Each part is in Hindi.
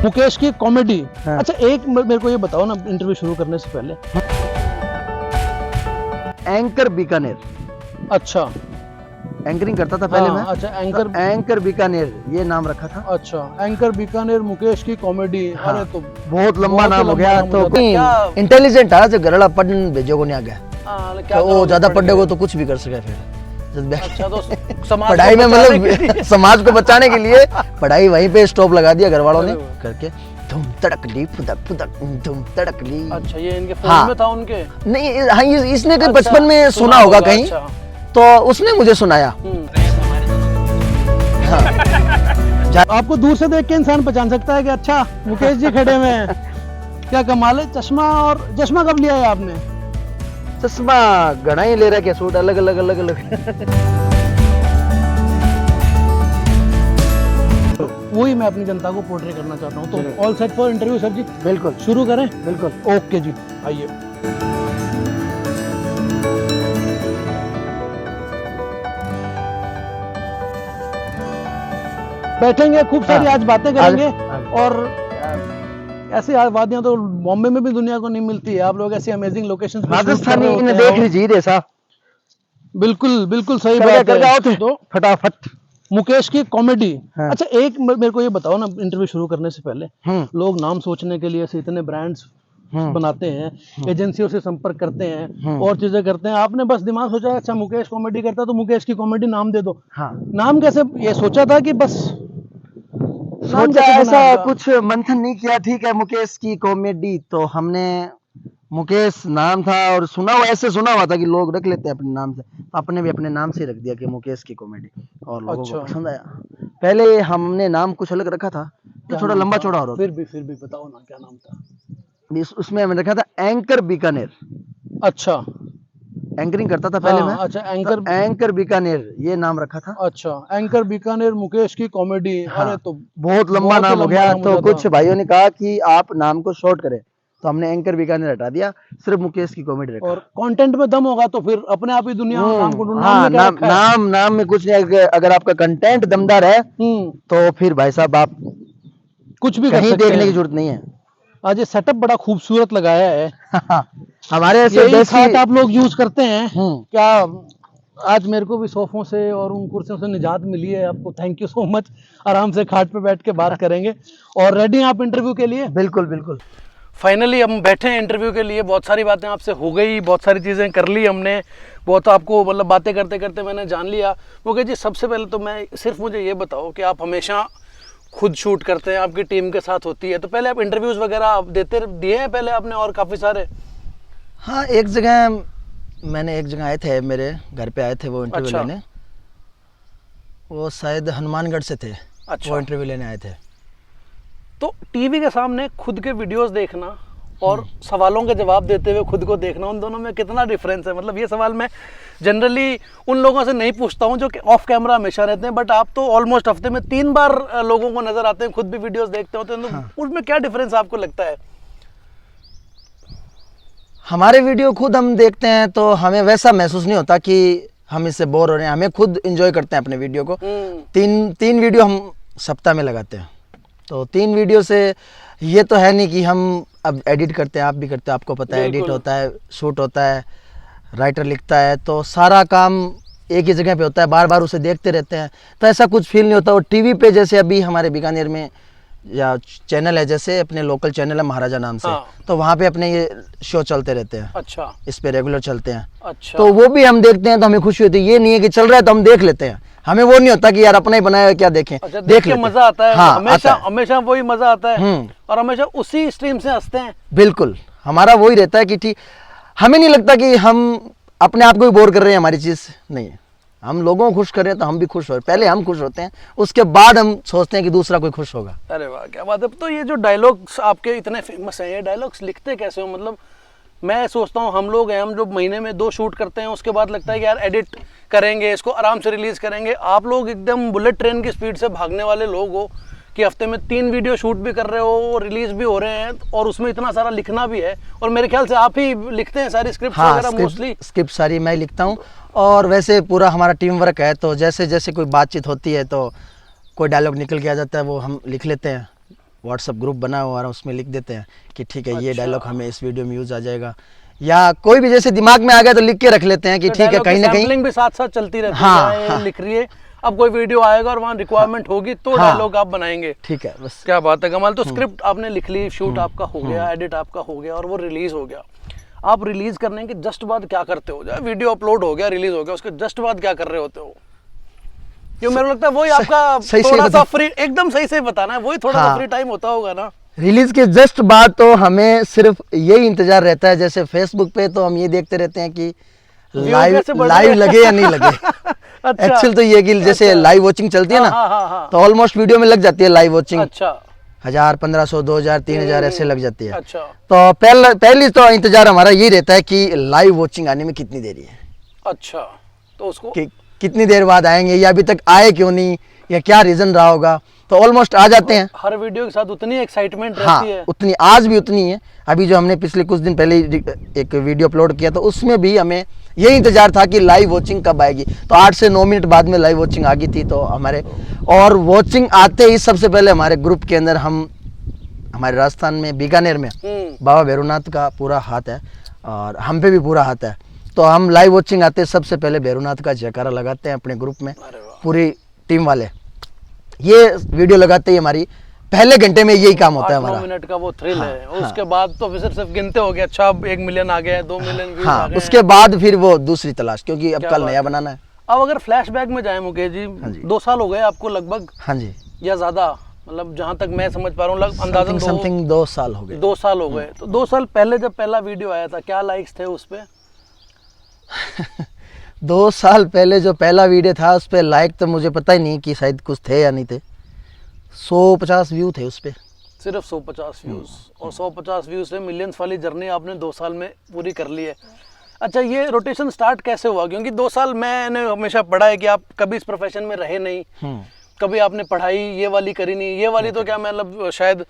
मुकेश की कॉमेडी। हाँ। अच्छा एक मेरे को ये बताओ ना, इंटरव्यू शुरू करने से पहले। एंकर बीकानेर, अच्छा एंकरिंग करता था पहले हाँ, मैं। अच्छा तो एंकर बीकानेर ये नाम रखा था। अच्छा एंकर बीकानेर मुकेश की कॉमेडी। हाँ, अरे तो बहुत लंबा नाम हो गया। तो क्या इंटेलिजेंट था जो गरड़ा पढ़ने भेजो को नहीं आ गया, क्या तो वो ज्यादा पढ़ने को तो कुछ भी कर सके फिर। अच्छा तो समाज पढ़ाई को में बचाने के मतलब लिए। समाज को बचाने के लिए पढ़ाई वहीं पे स्टॉप लगा दिया घर वालों ने करके। धूम तड़कली फुदक फुदक धूम तड़कली। अच्छा ये इनके फोन हाँ। में था उनके? नहीं हाँ, इसने कहीं अच्छा, बचपन में सुना होगा कहीं। अच्छा। तो उसने मुझे सुनाया। हाँ। आपको दूर से देख के इंसान पहचान सकता है कि अच्छा मुकेश जी खड़े हुए हैं। क्या कमाल है। चश्मा, और चश्मा कब लिया है आपने? चश्मा घना ही ले रहा है क्या, सूट अलग अलग अलग अलग। वही मैं अपनी जनता को पोर्ट्रे करना चाहता हूँ। तो all set for interview sir जी? बिल्कुल शुरू करें? बिल्कुल। ओके जी आइए। बैठेंगे, खूब सारी हाँ। आज बातें करेंगे। आज। और ऐसी वादियां तो बॉम्बे में भी दुनिया को नहीं मिलती है। आप लोग ऐसी अमेजिंग लोकेशन राजस्थानी इन्हें देख लीजिए रे साहब। बिल्कुल बिल्कुल सही कर बात जाओ थे है। तो फटाफट। मुकेश की कॉमेडी। हाँ। अच्छा एक मेरे को ये बताओ ना, इंटरव्यू शुरू करने से पहले लोग नाम सोचने के लिए ऐसे इतने ब्रांड्स बनाते हैं, एजेंसियों से संपर्क करते हैं और चीजें करते हैं। आपने बस दिमाग सोचा अच्छा मुकेश कॉमेडी करता तो मुकेश की कॉमेडी नाम दे दो। हाँ। नाम कैसे ये सोचा था कि बस नाम सोचा कैसे बना ऐसा आपका? कुछ मंथन नहीं किया। ठीक है मुकेश की कॉमेडी, तो हमने मुकेश नाम था और सुना हुआ, ऐसे सुना हुआ था कि लोग रख लेते हैं अपने नाम से, तो अपने भी अपने नाम से रख दिया कि मुकेश की कॉमेडी, और लोगों अच्छा। को पसंद आया। पहले हमने नाम कुछ अलग रखा था, क्या तो थोड़ा नाम लंबा था? चौड़ा हो रहा फिर भी बताओ ना क्या नाम था? था। उसमें हमने रखा था एंकर बीकानेर। अच्छा एंकरिंग करता था पहले मैं। हाँ, अच्छा तो एंकर बीकानेर ये नाम रखा था। अच्छा एंकर बीकानेर मुकेश की कॉमेडी। हाँ, अरे तो बहुत लंबा बहुत ही नाम हो लंबा गया। नाम हो तो जाता। कुछ भाइयों ने कहा कि आप नाम को शॉर्ट करें, तो हमने एंकर बीकानेर हटा दिया, सिर्फ मुकेश की कॉमेडी रखा। और कंटेंट में दम होगा तो फिर अपने आप ही दुनिया नाम को ढूंढ। नाम हाँ, में क्या रखा है? नाम में कुछ नहीं। अगर आपका कंटेंट दमदार है तो फिर भाई साहब आप कुछ भी कर कहीं सकते देखने की हैं। जरूरत नहीं है। आज ये सेटअप बड़ा खूबसूरत लगाया है। हमारे ऐसे यही देसी खाट आप लोग यूज करते हैं क्या? आज मेरे को भी सोफों से और उन कुर्सियों से निजात मिली है। आपको थैंक यू सो मच। आराम से खाट पे बैठ के बात करेंगे। और रेडी हैं आप इंटरव्यू के लिए? बिल्कुल बिल्कुल। फाइनली हम बैठे हैं इंटरव्यू के लिए। बहुत सारी बातें आपसे हो गई, बहुत सारी चीज़ें कर ली हमने, बहुत आपको मतलब बातें करते करते मैंने जान लिया। मुकेश जी सबसे पहले तो मैं सिर्फ मुझे ये बताओ कि आप हमेशा खुद शूट करते हैं, आपकी टीम के साथ होती है, तो पहले आप इंटरव्यूज़ वगैरह आप दिए हैं पहले आपने और काफ़ी सारे? हाँ, एक जगह आए थे, मेरे घर पे आए थे वो इंटरव्यू अच्छा। लेने। वो शायद हनुमानगढ़ से थे। अच्छा। वो इंटरव्यू लेने आए थे। तो टीवी के सामने खुद के वीडियोस देखना और सवालों के जवाब देते हुए खुद को देखना, उन दोनों में कितना डिफरेंस है? मतलब ये सवाल मैं जनरली उन लोगों से नहीं पूछता हूँ जो कि ऑफ कैमरा हमेशा रहते हैं, बट आप तो ऑलमोस्ट हफ्ते में 3 बार लोगों को नजर आते हैं, खुद भी वीडियोस देखते होते हैं, तो उसमें क्या डिफरेंस आपको लगता है? हमारे वीडियो खुद हम देखते हैं तो हमें वैसा महसूस नहीं होता कि हम इससे बोर हो रहे हैं। हमें खुद एंजॉय करते हैं अपने वीडियो को। तीन वीडियो हम सप्ताह में लगाते हैं, तो 3 वीडियो से ये तो है नहीं कि हम अब एडिट करते हैं, आप भी करते हैं, आपको पता है एडिट होता है, शूट होता है, राइटर लिखता है, तो सारा काम एक ही जगह पे होता है, बार बार उसे देखते रहते हैं, तो ऐसा कुछ फील नहीं होता। और टीवी पे जैसे अभी हमारे बीकानेर में या चैनल है, जैसे अपने लोकल चैनल है महाराजा नाम से, तो वहाँ पे अपने ये शो चलते रहते हैं। अच्छा। इस पे रेगुलर चलते हैं। अच्छा। तो वो भी हम देखते हैं तो हमें खुशी होती है। ये नहीं है कि चल रहा है तो हम देख लेते हैं, हमें वो नहीं होता कि यार अपना ही बनाया है क्या देखें। अच्छा, देख के मजा आता है। हाँ, हमेशा हमेशा वही मजा आता है और हमेशा उसी स्ट्रीम से हंसते हैं। बिल्कुल, हमारा वही रहता है कि ठीक, हमें नहीं लगता कि हम अपने आप को भी बोर कर रहे हैं। हमारी चीज नहीं है, हम लोगों को खुश कर रहे हैं तो हम भी खुश हो रहे हैं। पहले हम खुश होते हैं, उसके बाद हम सोचते हैं कि दूसरा कोई खुश होगा। अरे वाह क्या बात है। तो ये जो डायलॉग्स आपके इतने फेमस हैं, ये डायलॉग्स लिखते कैसे हो? मतलब मैं सोचता हूँ हम लोग हैं, हम जो महीने में 2 शूट करते हैं, उसके बाद लगता है कि यार एडिट करेंगे, इसको आराम से रिलीज करेंगे। आप लोग एकदम बुलेट ट्रेन की स्पीड से भागने वाले लोग हो कि हफ्ते में 3 वीडियो शूट भी कर रहे हो, रिलीज भी हो रहे हैं, और उसमें इतना सारा लिखना भी है। और मेरे ख्याल से आप ही लिखते हैं सारी स्क्रिप्ट वगैरह मोस्टली? स्क्रिप्ट सारी मैं लिखता हूँ, और वैसे पूरा हमारा टीम वर्क है, तो जैसे जैसे कोई बातचीत होती है तो कोई डायलॉग निकल के आ जाता है, वो हम लिख लेते हैं। व्हाट्सअप ग्रुप बना हुआ है, उसमें लिख देते हैं कि ठीक है ये डायलॉग हमें इस वीडियो में यूज आ जाएगा, या कोई भी जैसे दिमाग में आ गया तो लिख के रख लेते हैं कि तो ठीक है कहीं ना कहीं सैम्पलिंग भी साथ साथ चलती रहती हाँ, है, हाँ। लिख रही है, अब कोई वीडियो आएगा और वहाँ रिक्वायरमेंट होगी तो हाँ। डायलॉग आप बनाएंगे। ठीक है बस। क्या बात है कमाल। तो स्क्रिप्ट आपने लिख ली, शूट आपका हो गया, एडिट आपका हो गया और वो रिलीज हो गया। आप रिलीज करने के जस्ट बाद क्या करते हो? जाए वीडियो अपलोड हो गया, रिलीज हो गया, उसके जस्ट बाद क्या कर रहे होते हो? क्यों मेरे को लगता है वही आपका सही से थोड़ा सा बता- फ्री, एकदम सही से बताना है, वही थोड़ा सा हाँ। फ्री टाइम होता होगा ना। रिलीज के जस्ट बाद तो हमें सिर्फ यही इंतजार रहता है, जैसे फेसबुक पे तो हम ये देखते रहते हैं कि कैसे बढ़ लाइव रहे हैं। लगे या नहीं लगे। अच्छा। एक्चुअल तो ये कि जैसे अच्छा। लाइव वॉचिंग चलती है ना, हाँ, हाँ, हाँ। तो ऑलमोस्ट वीडियो में लग जाती है लाइव वॉचिंग, अच्छा 1000, 1500, 2000, 3000 ऐसे लग जाती है। अच्छा तो पहली तो इंतजार हमारा यही रहता है कि लाइव वॉचिंग आने में कितनी देरी है, अच्छा। तो उसको कि कितनी देर बाद आएंगे या अभी तक आए क्यों नहीं, या क्या रीजन रहा होगा। तो ऑलमोस्ट आ जाते हैं। हर वीडियो के साथ उतनी एक्साइटमेंट हाँ रहती है। उतनी, आज भी उतनी है। अभी जो हमने पिछले कुछ दिन पहले एक वीडियो अपलोड किया तो उसमें भी हमें यही इंतजार था कि लाइव वॉचिंग कब आएगी। तो 8 से 9 मिनट बाद में लाइव वॉचिंग आ गई थी। तो हमारे और वॉचिंग आते ही सबसे पहले हमारे ग्रुप के अंदर हमारे राजस्थान में बीकानेर में बाबा भैरवनाथ का पूरा हाथ है और हम पे भी पूरा हाथ है। तो हम लाइव वॉचिंग आते सबसे पहले भैरवनाथ का जयकारा लगाते हैं अपने ग्रुप में, अरे वाह। पूरी टीम वाले। ये वीडियो लगाते ही हमारी पहले घंटे में यही काम होता है 8-9 हमारा। मिनट का वो थ्रिल हाँ, है। हाँ। उसके बाद तो फिर सिर्फ गिनते हो गए, अच्छा अब 1 मिलियन आ गया है, 2 मिलियन व्यूज आ हाँ गए उसके बाद फिर वो दूसरी तलाश, क्योंकि अब क्या कल बात नया है। बनाना है। अब अगर फ्लैशबैक में जाए मुकेश जी, हाँ जी। 2 साल हो गए आपको लगभग हाँ जी, या ज्यादा, मतलब जहां तक मैं समझ पा रहा हूँ अंदाजन समथिंग 2 साल हो गए। 2 साल हो गए। तो 2 साल पहले जब पहला वीडियो आया था, क्या लाइक्स थे उस पे? 2 साल पहले जो पहला वीडियो था उस पर लाइक तो मुझे पता ही नहीं कि शायद कुछ थे या नहीं थे। 150 व्यू थे उस पर। सिर्फ 150 व्यूज, और 150 व्यूज से मिलियंस वाली जर्नी आपने 2 साल में पूरी कर ली है। अच्छा, ये रोटेशन स्टार्ट कैसे हुआ? क्योंकि 2 साल मैंने हमेशा पढ़ा है कि आप कभी इस प्रोफेशन में रहे नहीं, कभी आपने पढ़ाई ये वाली करी नहीं। ये वाली तो क्या, मतलब शायद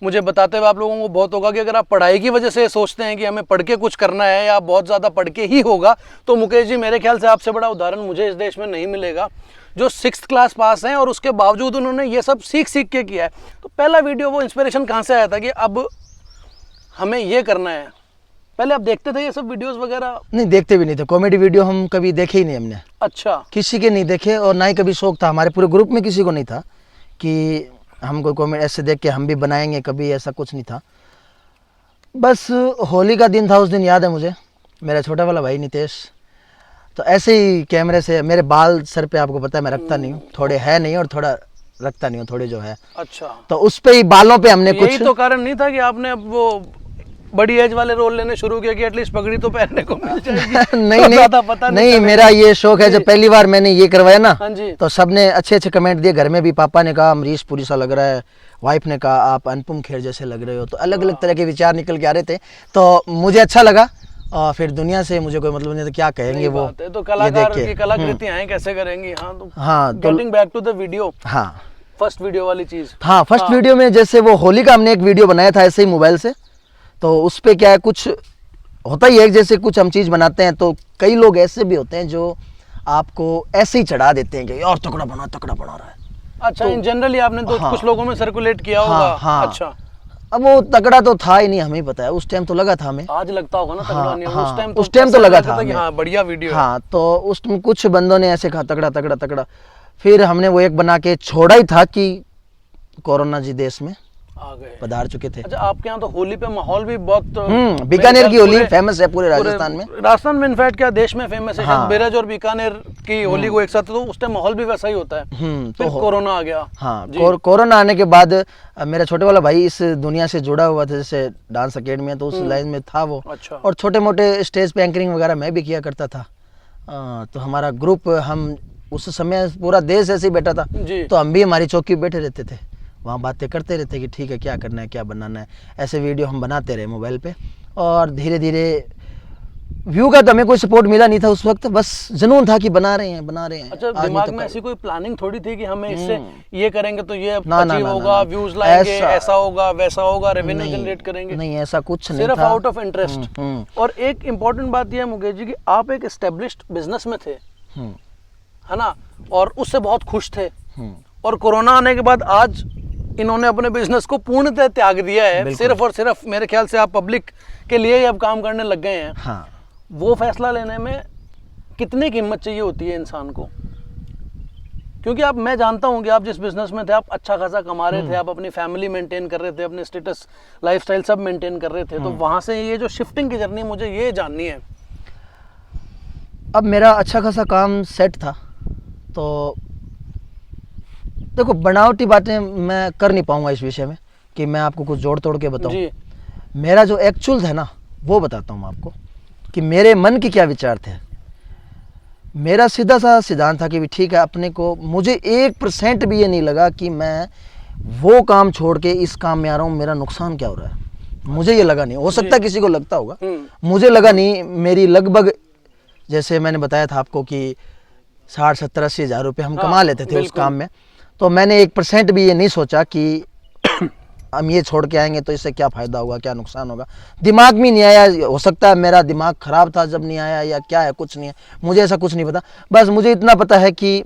मुझे बताते हुए आप लोगों को बहुत होगा कि अगर आप पढ़ाई की वजह से सोचते हैं कि हमें पढ़ के कुछ करना है या बहुत ज़्यादा पढ़ के ही होगा, तो मुकेश जी मेरे ख्याल से आपसे बड़ा उदाहरण मुझे इस देश में नहीं मिलेगा, जो 6th क्लास पास हैं और उसके बावजूद उन्होंने ये सब सीख के किया है। तो पहला वीडियो वो इंस्पिरेशन कहाँ से आया था कि अब हमें ये करना है? पहले आप देखते थे ये सब वीडियोस वगैरह? नहीं, देखते भी नहीं थे। कॉमेडी वीडियो हम कभी देखे ही नहीं हमने, अच्छा। किसी के नहीं देखे, और ना ही कभी शौक था। हमारे पूरे ग्रुप में किसी को नहीं था कि हम कोई कॉमेडी ऐसे देख के हम भी बनाएंगे, कभी ऐसा कुछ नहीं था। बस होली का दिन था, उस दिन याद है मुझे, मेरा छोटा वाला भाई नितेश तो ऐसे ही कैमरे से, मेरे बाल सर पे आपको पता है मैं रखता नहीं हूँ, थोड़े है नहीं और थोड़ा रखता नहीं हूँ, थोड़े जो है। अच्छा, तो उस पे ही बालों पे हमने यही कुछ तो कारण नहीं था कि आपने अब वो बड़ी एज वाले रोल लेने शुरू किया कि एटलीस्ट पगड़ी तो पहनने को मिल जाएगी? नहीं तो नहीं ज़्यादा पता नहीं, चलेगा। मेरा ये शौक है। जब पहली बार मैंने ये करवाया ना, हाँ जी। तो सबने अच्छे अच्छे कमेंट दिए। घर में भी पापा ने कहा अमरीश पुरी सा लग रहा है, वाइफ ने कहा आप अनुपम खेर जैसे लग रहे हो। तो अलग अलग तरह के विचार निकल के आ रहे थे, तो मुझे अच्छा लगा। और फिर दुनिया से मुझे कोई मतलब नहीं था, क्या कहेंगे वो, बात है, तो ये कलाकार देख की के। कलाकृतियां हैं, कैसे करेंगी? हाँ, तो हाँ तो getting back to the video, हाँ फर्स्ट वीडियो वाली चीज। हाँ फर्स्ट वीडियो में जैसे वो होली का हमने एक वीडियो बनाया था ऐसे ही मोबाइल से। तो उस पे क्या है, कुछ होता ही है, जैसे कुछ हम चीज़ बनाते हैं तो कई लोग ऐसे भी होते हैं जो आपको ऐसे ही चढ़ा देते हैं कि यार तकड़ा बना रहा है। अच्छा, इन जनरली आपने तो हाँ। कुछ लोगों में सर्कुलेट किया होगा। हाँ, हाँ। अच्छा, अब वो तगड़ा तो था ही नहीं, हमें पता है। उस टाइम तो लगा था हमें। आज लगता होगा ना तगड़ा हाँ, नहीं, हाँ, उस टाइम तो लगा ऐसा था कि हमें। हाँ बढ़िया वीडियो है। हाँ, तो उस टाइम कुछ बंदों ने ऐसे कहा तगड़ा तगड़ा तगड़ा। फिर हमने वो एक बना के छोड़ा ही था कि कोरोना जी देश में आ गए। पधार चुके थे। अच्छा, आपके यहाँ तो होली पे माहौल भी बहुत बीकानेर की होली फेमस है पूरे राजस्थान में। राजस्थान में इनफैक्ट क्या देश में फेमस है। हाँ। शायद बेरज और बीकानेर की होली को एक साथ, तो उस टाइम माहौल भी वैसा ही होता है। फिर कोरोना आ गया। हाँ, जी। कोरोना आने के बाद मेरा छोटे वाला भाई इस दुनिया से जुड़ा हुआ था, जैसे डांस अकेडमी में, तो उस लाइन में था वो। अच्छा। और छोटे मोटे स्टेज पे एंकरिंग वगैरह मैं भी किया करता था। तो हमारा ग्रुप, हम उस समय पूरा देश ऐसे ही बैठा था, जी। तो हम भी हमारी चौकी पे बैठे रहते थे, वहाँ बातें करते रहते कि ठीक है क्या करना है, क्या बनाना है। ऐसे वीडियो हम बनाते रहे मोबाइल पे, और धीरे धीरे व्यू का तो हमें कोई सपोर्ट मिला नहीं था उस वक्त, बस जुनून था कि बना रहे हैं। अच्छा, आज नहीं दिमाग तो में कल। ऐसी कोई प्लानिंग थोड़ी थी कि हमें इससे ये करेंगे तो ये ना, ना, अचीव ना, होगा, ना, व्यूज लाएंगे, ऐसा- ऐसा होगा, वैसा होगा, रेवेन्यू नहीं, जनरेट करेंगे? नहीं, ऐसा कुछ नहीं सिर्फ था। Out of interest. और एक इम्पोर्टेंट बात यह है मुकेश जी कि आप एक एस्टेब्लिश्ड बिजनेस में थे, है ना, और उससे बहुत खुश थे। और कोरोना आने के बाद आज इन्होंने अपने बिजनेस को पूर्णतः त्याग दिया है, सिर्फ और सिर्फ मेरे ख्याल से आप पब्लिक के लिए ही अब काम करने लग गए हैं। हाँ, वो फैसला लेने में कितनी हिम्मत चाहिए होती है इंसान को? क्योंकि आप, मैं जानता हूँ कि आप जिस बिजनेस में थे आप अच्छा खासा कमा रहे थे, आप अपनी फैमिली मेंटेन कर रहे थे, अपने स्टेटस लाइफस्टाइल सब मेंटेन कर रहे थे, तो वहाँ से ये जो शिफ्टिंग की जर्नी मुझे ये जाननी है। अब मेरा अच्छा खासा काम सेट था, तो देखो बनावटी बातें मैं कर नहीं पाऊंगा इस विषय में कि मैं आपको कुछ जोड़ तोड़ के बताऊं। जी। मेरा जो एक्चुअल है ना वो बताता हूँ मैं आपको कि मेरे मन के क्या विचार थे। मेरा सीधा सा सिद्धांत था कि भी ठीक है, अपने को, मुझे 1% भी ये नहीं लगा कि मैं वो काम छोड़ के इस काम में आ रहा हूँ, मेरा नुकसान क्या हो रहा है, मुझे ये लगा नहीं। हो सकता है किसी को लगता होगा, मुझे लगा नहीं। मेरी लगभग, जैसे मैंने बताया था आपको कि 60-70-80 हज़ार रुपये हम कमा लेते थे उस काम में, तो मैंने 1% भी ये नहीं सोचा कि हम ये छोड़ के आएंगे तो इससे क्या फ़ायदा होगा, क्या नुकसान होगा। दिमाग में नहीं आया। हो सकता है मेरा दिमाग ख़राब था जब नहीं आया, या क्या है, कुछ नहीं है, मुझे ऐसा कुछ नहीं पता। बस मुझे इतना पता है कि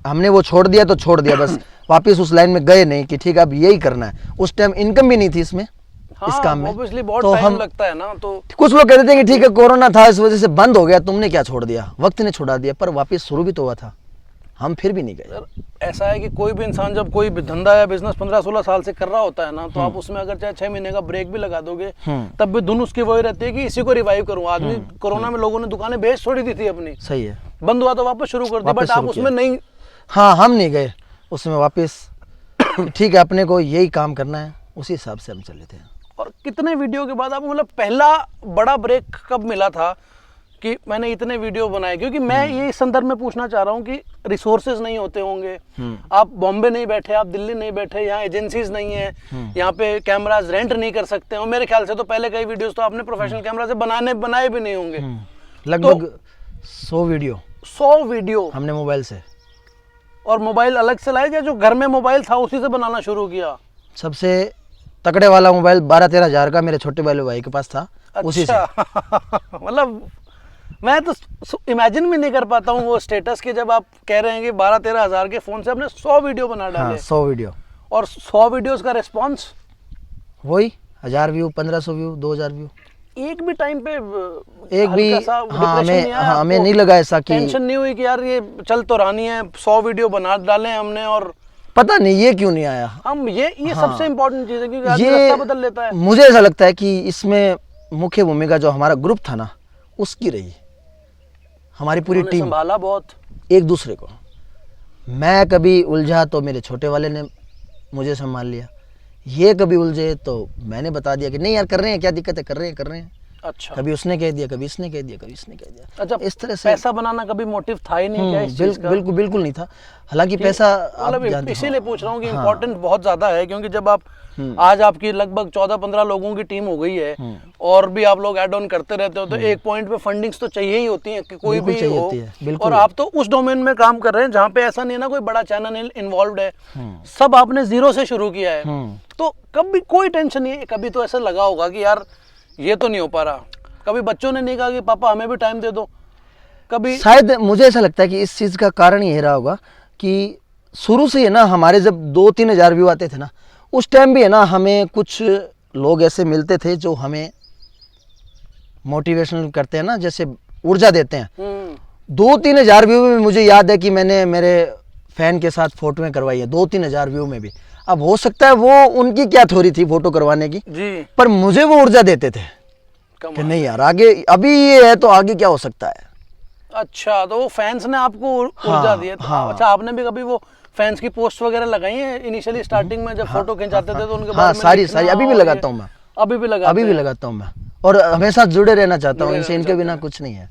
हमने वो छोड़ दिया तो छोड़ दिया, बस वापस उस लाइन में गए नहीं कि ठीक है अब यही करना है। उस टाइम इनकम भी नहीं थी इसमें, इस काम में, ऑब्वियसली बहुत तो टाइम हम लगता है ना। तो कुछ लोग कहते थे कि ठीक है कोरोना था इस वजह से बंद हो गया, तुमने क्या छोड़ दिया, वक्त ने छुड़ा दिया, पर वापस शुरू भी तो हुआ था, हम फिर भी नहीं गए। सर ऐसा है कि कोई भी इंसान जब कोई धंधा या बिजनेस 15-16 साल से कर रहा होता है ना, तो आप उसमें अगर चाहे 6 महीने का ब्रेक भी लगा दोगे तब भी धुन उसकी वही रहती है कि इसी को रिवाइव करूँ। आदमी कोरोना में लोगों ने दुकानें बेच छोड़ी दी थी अपनी, सही है, बंद हुआ तो वापस शुरू कर दी, बट आप उसमें नहीं। हाँ, हम नहीं गए उसमें वापस। ठीक है, अपने को यही काम करना है, उसी हिसाब से हम चले थे। और कितने वीडियो के बाद आपको मतलब पहला बड़ा ब्रेक कब मिला था कि मैंने इतने वीडियो बनाए? क्योंकि मैं ये इस संदर्भ में पूछना चाह रहा हूँ कि रिसोर्सेज नहीं होते होंगे, आप बॉम्बे नहीं बैठे, आप दिल्ली नहीं बैठे, यहाँ एजेंसीज नहीं है, यहाँ पे कैमराज रेंट नहीं कर सकते हो। मेरे ख्याल से तो पहले कई वीडियोस तो आपने प्रोफेशनल कैमरा से बनाए भी नहीं होंगे। लगभग 100 वीडियो हमने मोबाइल से, और मोबाइल अलग से लाए या जो घर में मोबाइल था उसी से बनाना शुरू किया? सबसे तकड़े वाला मोबाइल 12-13 हज़ार का मेरे छोटे वाले भाई के पास था। उसी से मतलब मैं तो इमेजिन भी नहीं कर पाता हूँ वो स्टेटस के, जब आप कह रहे हैं कि 12-13 हज़ार के फ़ोन से आपने 100 वीडियो बना डाले। हाँ, 100 वीडियो, और 100 वीडियोस का रिस्पांस वही 1000 व्यू, 1500 व्यू, 2000 व्यू। एक भी टाइम पे एक भी, हाँ, हमें नहीं लगा ऐसा कि टेंशन नहीं हुई कि यार ये चल तो रही है, 100 वीडियो बना डाले हमने और पता नहीं ये क्यों नहीं आया। हम ये हाँ, सबसे इम्पोर्टेंट चीज़ है क्योंकि आदमी ये रास्ता बदल लेता है। मुझे ऐसा लगता है कि इसमें मुख्य भूमिका जो हमारा ग्रुप था ना उसकी रही, हमारी पूरी टीम संभाला बहुत एक दूसरे को। मैं कभी उलझा तो मेरे छोटे वाले ने मुझे संभाल लिया, ये कभी उलझे तो मैंने बता दिया कि नहीं यार कर रहे हैं, क्या दिक्कत है, कर रहे हैं। अच्छा, कभी उसने कह दिया, कभी इसने कह दिया, कभी इसने कह दिया। अच्छा, इस तरह से पैसा बनाना कभी मोटिव था ही नहीं क्या इस चीज़ का? बिल्कुल नहीं था। हालांकि पैसा मतलब इसीलिए पूछ रहा हूँ कि इम्पोर्टेंट बहुत ज़्यादा है, क्योंकि जब आप आज आपकी लगभग 14-15 लोगों की टीम हो गई है और भी आप लोग ऐड ऑन करते रहते हो, तो एक पॉइंट पे फंडिंग्स तो चाहिए ही होती है कि कोई भी हो। और आप तो उस डोमेन में काम कर रहे हैं जहाँ पे ऐसा नहीं है ना कोई बड़ा चैनल इन्वॉल्व है, सब आपने जीरो से शुरू किया है। तो कभी कोई टेंशन नहीं है? कभी तो ऐसा लगा होगा कि यार ये तो नहीं हो पा रहा? कभी बच्चों ने नहीं कहा कि पापा हमें भी टाइम दे दो? कभी शायद मुझे ऐसा लगता है कि इस चीज़ का कारण ये रहा होगा कि शुरू से है ना, हमारे जब 2-3 हज़ार व्यू आते थे ना, उस टाइम भी है ना हमें कुछ लोग ऐसे मिलते थे जो हमें मोटिवेशनल करते हैं ना, जैसे ऊर्जा देते हैं। 2-3 हज़ार व्यू में मुझे याद है कि मैंने मेरे फैन के साथ फोटोएं करवाई है 2-3 हज़ार व्यू में भी। अब हो सकता है वो उनकी क्या थ्योरी थी फोटो करवाने की जी, पर मुझे वो ऊर्जा देते थे कि नहीं यार आगे अभी ये है तो आगे क्या हो सकता है। अच्छा, तो वो फैंस ने आपको ऊर्जा दी है। तो अच्छा, आपने भी कभी वो फैंस की पोस्ट वगैरह लगाई है इनिशियली स्टार्टिंग में जब फोटो खिंचाते थे तो उनके बारे में? सारी अभी भी लगाता हूँ मैं, अभी भी लगाता हूँ मैं, और हमेशा जुड़े रहना चाहता हूँ इनसे, इनके बिना कुछ नहीं है।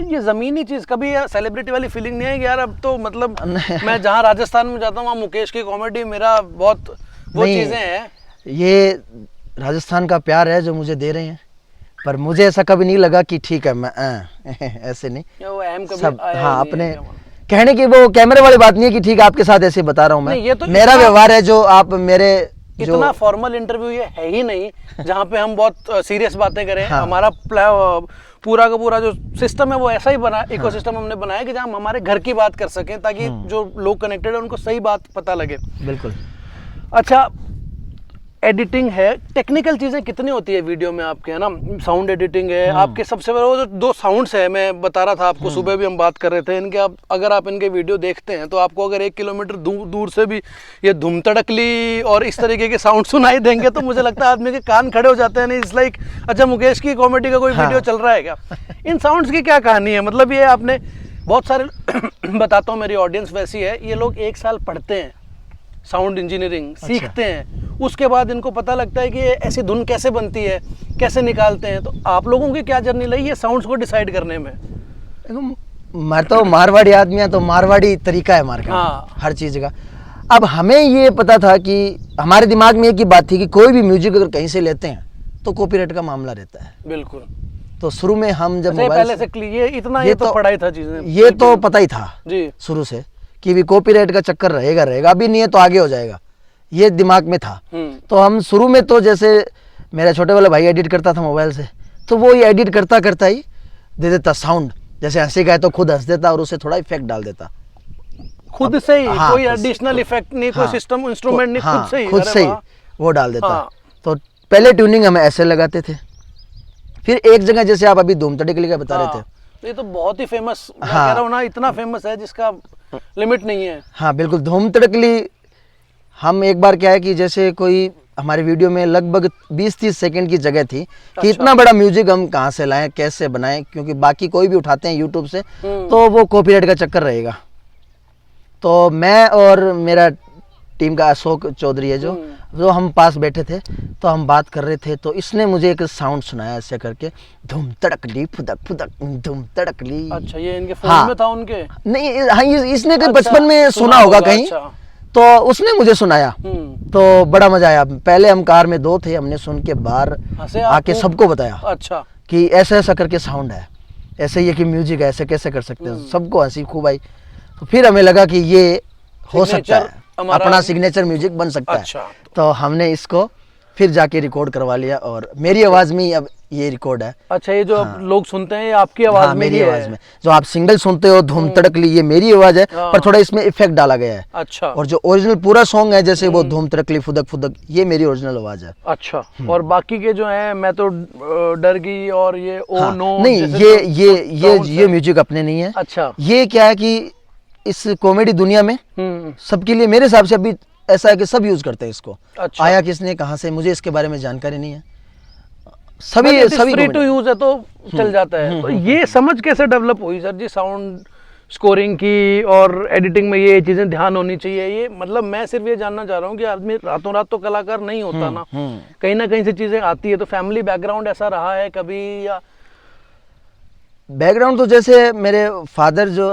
ये जमीनी चीज कभी सेलिब्रिटी वाली फीलिंग नहीं है कि यार अब तो मतलब मैं जहाँ राजस्थान में जाता हूँ वहाँ मुकेश की कॉमेडी मेरा बहुत वो चीजें हैं। ये राजस्थान का प्यार है जो मुझे दे रहे हैं, पर मुझे ऐसा कभी नहीं लगा कि ठीक है मैं ऐसे नहीं। वो सब हाँ अपने कहने की वो कैमरे वाली बात नहीं है कि ठीक है आपके साथ ऐसे बता रहा हूँ मैं, ये तो मेरा व्यवहार है जो आप मेरे इतना फॉर्मल इंटरव्यू ये है ही नहीं जहाँ पे हम बहुत सीरियस बातें करें। हमारा पूरा का पूरा जो सिस्टम है वो ऐसा ही बना, इकोसिस्टम हमने बनाया कि जहाँ हम हमारे घर की बात कर सकें ताकि जो लोग कनेक्टेड है उनको सही बात पता लगे। बिल्कुल। अच्छा, एडिटिंग है, टेक्निकल चीज़ें कितनी होती है वीडियो में आपके, है ना? साउंड एडिटिंग है आपके, सबसे बड़ा वो जो 2 साउंड्स है, मैं बता रहा था आपको, सुबह भी हम बात कर रहे थे इनके। आप अगर आप इनके वीडियो देखते हैं तो आपको अगर 1 किलोमीटर दूर से भी ये धूम तड़कली और इस तरीके के साउंड सुनाई देंगे तो मुझे लगता है आदमी के कान खड़े हो जाते हैं। नहीं, इट्स लाइक अच्छा, मुकेश की कॉमेडी का कोई वीडियो चल रहा है क्या? इन साउंड्स की क्या कहानी है? मतलब ये आपने बहुत सारे बताता हूँ, मेरी ऑडियंस वैसी है, ये लोग 1 साल पढ़ते हैं साउंड इंजीनियरिंग, सीखते हैं, उसके बाद इनको पता लगता है कि ऐसी धुन कैसे बनती है, कैसे निकालते हैं। तो आप लोगों की क्या जर्नी रही है साउंड्स को डिसाइड करने में? मैं तो मारवाड़ी आदमी है, तो मारवाड़ी तरीका है मार का, हर चीज़ का। अब हमें ये पता था कि हमारे दिमाग में एक ही बात थी कि कोई भी म्यूजिक अगर कहीं से लेते हैं तो कॉपीराइट का मामला रहता है। बिल्कुल। तो शुरू में हम जब पहले से ये इतना ये तो पढ़ाई था चीजें, ये तो पता ही था जी शुरू से कि भी कॉपीराइट का चक्कर रहेगा, अभी नहीं है तो आगे हो जाएगा, ये दिमाग में था। तो हम शुरू में तो जैसे मेरा छोटे वाला भाई एडिट करता था मोबाइल से, तो वो ये एडिट करता करता ही दे देता साउंड, जैसे हंसी का है तो खुद हंस देता और उसे थोड़ा इफेक्ट डाल देता खुद से ही। हाँ, कोई एडिशनल इफेक्ट नहीं, कोई सिस्टम इंस्ट्रूमेंट नहीं, खुद से ही वो डाल देता। तो पहले ट्यूनिंग हम ऐसे लगाते थे, फिर एक जगह जैसे आप अभी धूम तड़कली का बता रहे थे, ये तो बहुत ही फेमस, मैं कह रहा हूं ना, इतना फेमस है जिसका लिमिट नहीं है। हाँ बिल्कुल, धूम तड़कली हम एक बार क्या है कि जैसे कोई हमारे वीडियो में लगभग 20-30 सेकंड की जगह थी कि इतना बड़ा म्यूजिक हम कहाँ से लाएं, कैसे बनाएं, क्योंकि बाकी कोई भी उठाते हैं यूट्यूब से तो वो कॉपीराइट का चक्कर रहेगा। तो मैं और मेरा टीम का अशोक चौधरी है जो हम पास बैठे थे, तो हम बात कर रहे थे, तो इसने मुझे एक साउंड सुनाया ऐसे करके, धूम तड़कली फुदक फुदक धूम तड़कली। अच्छा, ये इनके फोन में था उनके? नहीं, हाँ, इसने कहीं बचपन में सुना होगा कहीं। तो उसने मुझे सुनाया, तो बड़ा मजा आया। पहले हम कार में 2 थे, हमने सुन के बाहर आके सबको बताया अच्छा कि ऐसा ऐसा करके साउंड है, ऐसे ये कि म्यूजिक है, ऐसे कैसे कर सकते हैं। सबको हंसी खूब आई। तो फिर हमें लगा कि ये हो सकता है, अपना सिग्नेचर म्यूजिक बन सकता है। तो हमने इसको फिर जाके रिकॉर्ड करवा लिया और मेरी आवाज में ही अब ये रिकॉर्ड है। अच्छा, ये जो अब लोग सुनते हैं ये आपकी आवाज में? मेरी आवाज में जो आप सिंगल सुनते हो धूम तड़कली, ये मेरी आवाज है, पर थोड़ा इसमें इफेक्ट डाला गया है। अच्छा। और जो ओरिजिनल पूरा सॉन्ग है जैसे वो धूम तड़कली फुदक फुदक, ये मेरी ओरिजिनल आवाज है। अच्छा। और बाकी के जो है मैं तो डर गई और ये ओ नो, नहीं, ये म्यूजिक अपने नहीं है। अच्छा। ये क्या है कि इस कॉमेडी दुनिया में सबके लिए मेरे हिसाब से अभी ऐसा है कि सब यूज करते हैं इसको। अच्छा। आया किसने कहां से, मुझे इसके बारे में जानकारी नहीं है। सभी फ्री टू यूज है तो चल जाता है। तो ये समझ कैसे डेवलप हुई सर जी, साउंड स्कोरिंग की और एडिटिंग में ये चीजें ध्यान होनी चाहिए? ये मतलब मैं सिर्फ ये जानना चाह रहा हूँ कि आदमी रातों रात तो कलाकार नहीं होता ना, कहीं ना कहीं से चीजें आती है। तो फैमिली बैकग्राउंड ऐसा रहा है कभी या? बैकग्राउंड तो जैसे मेरे फादर जो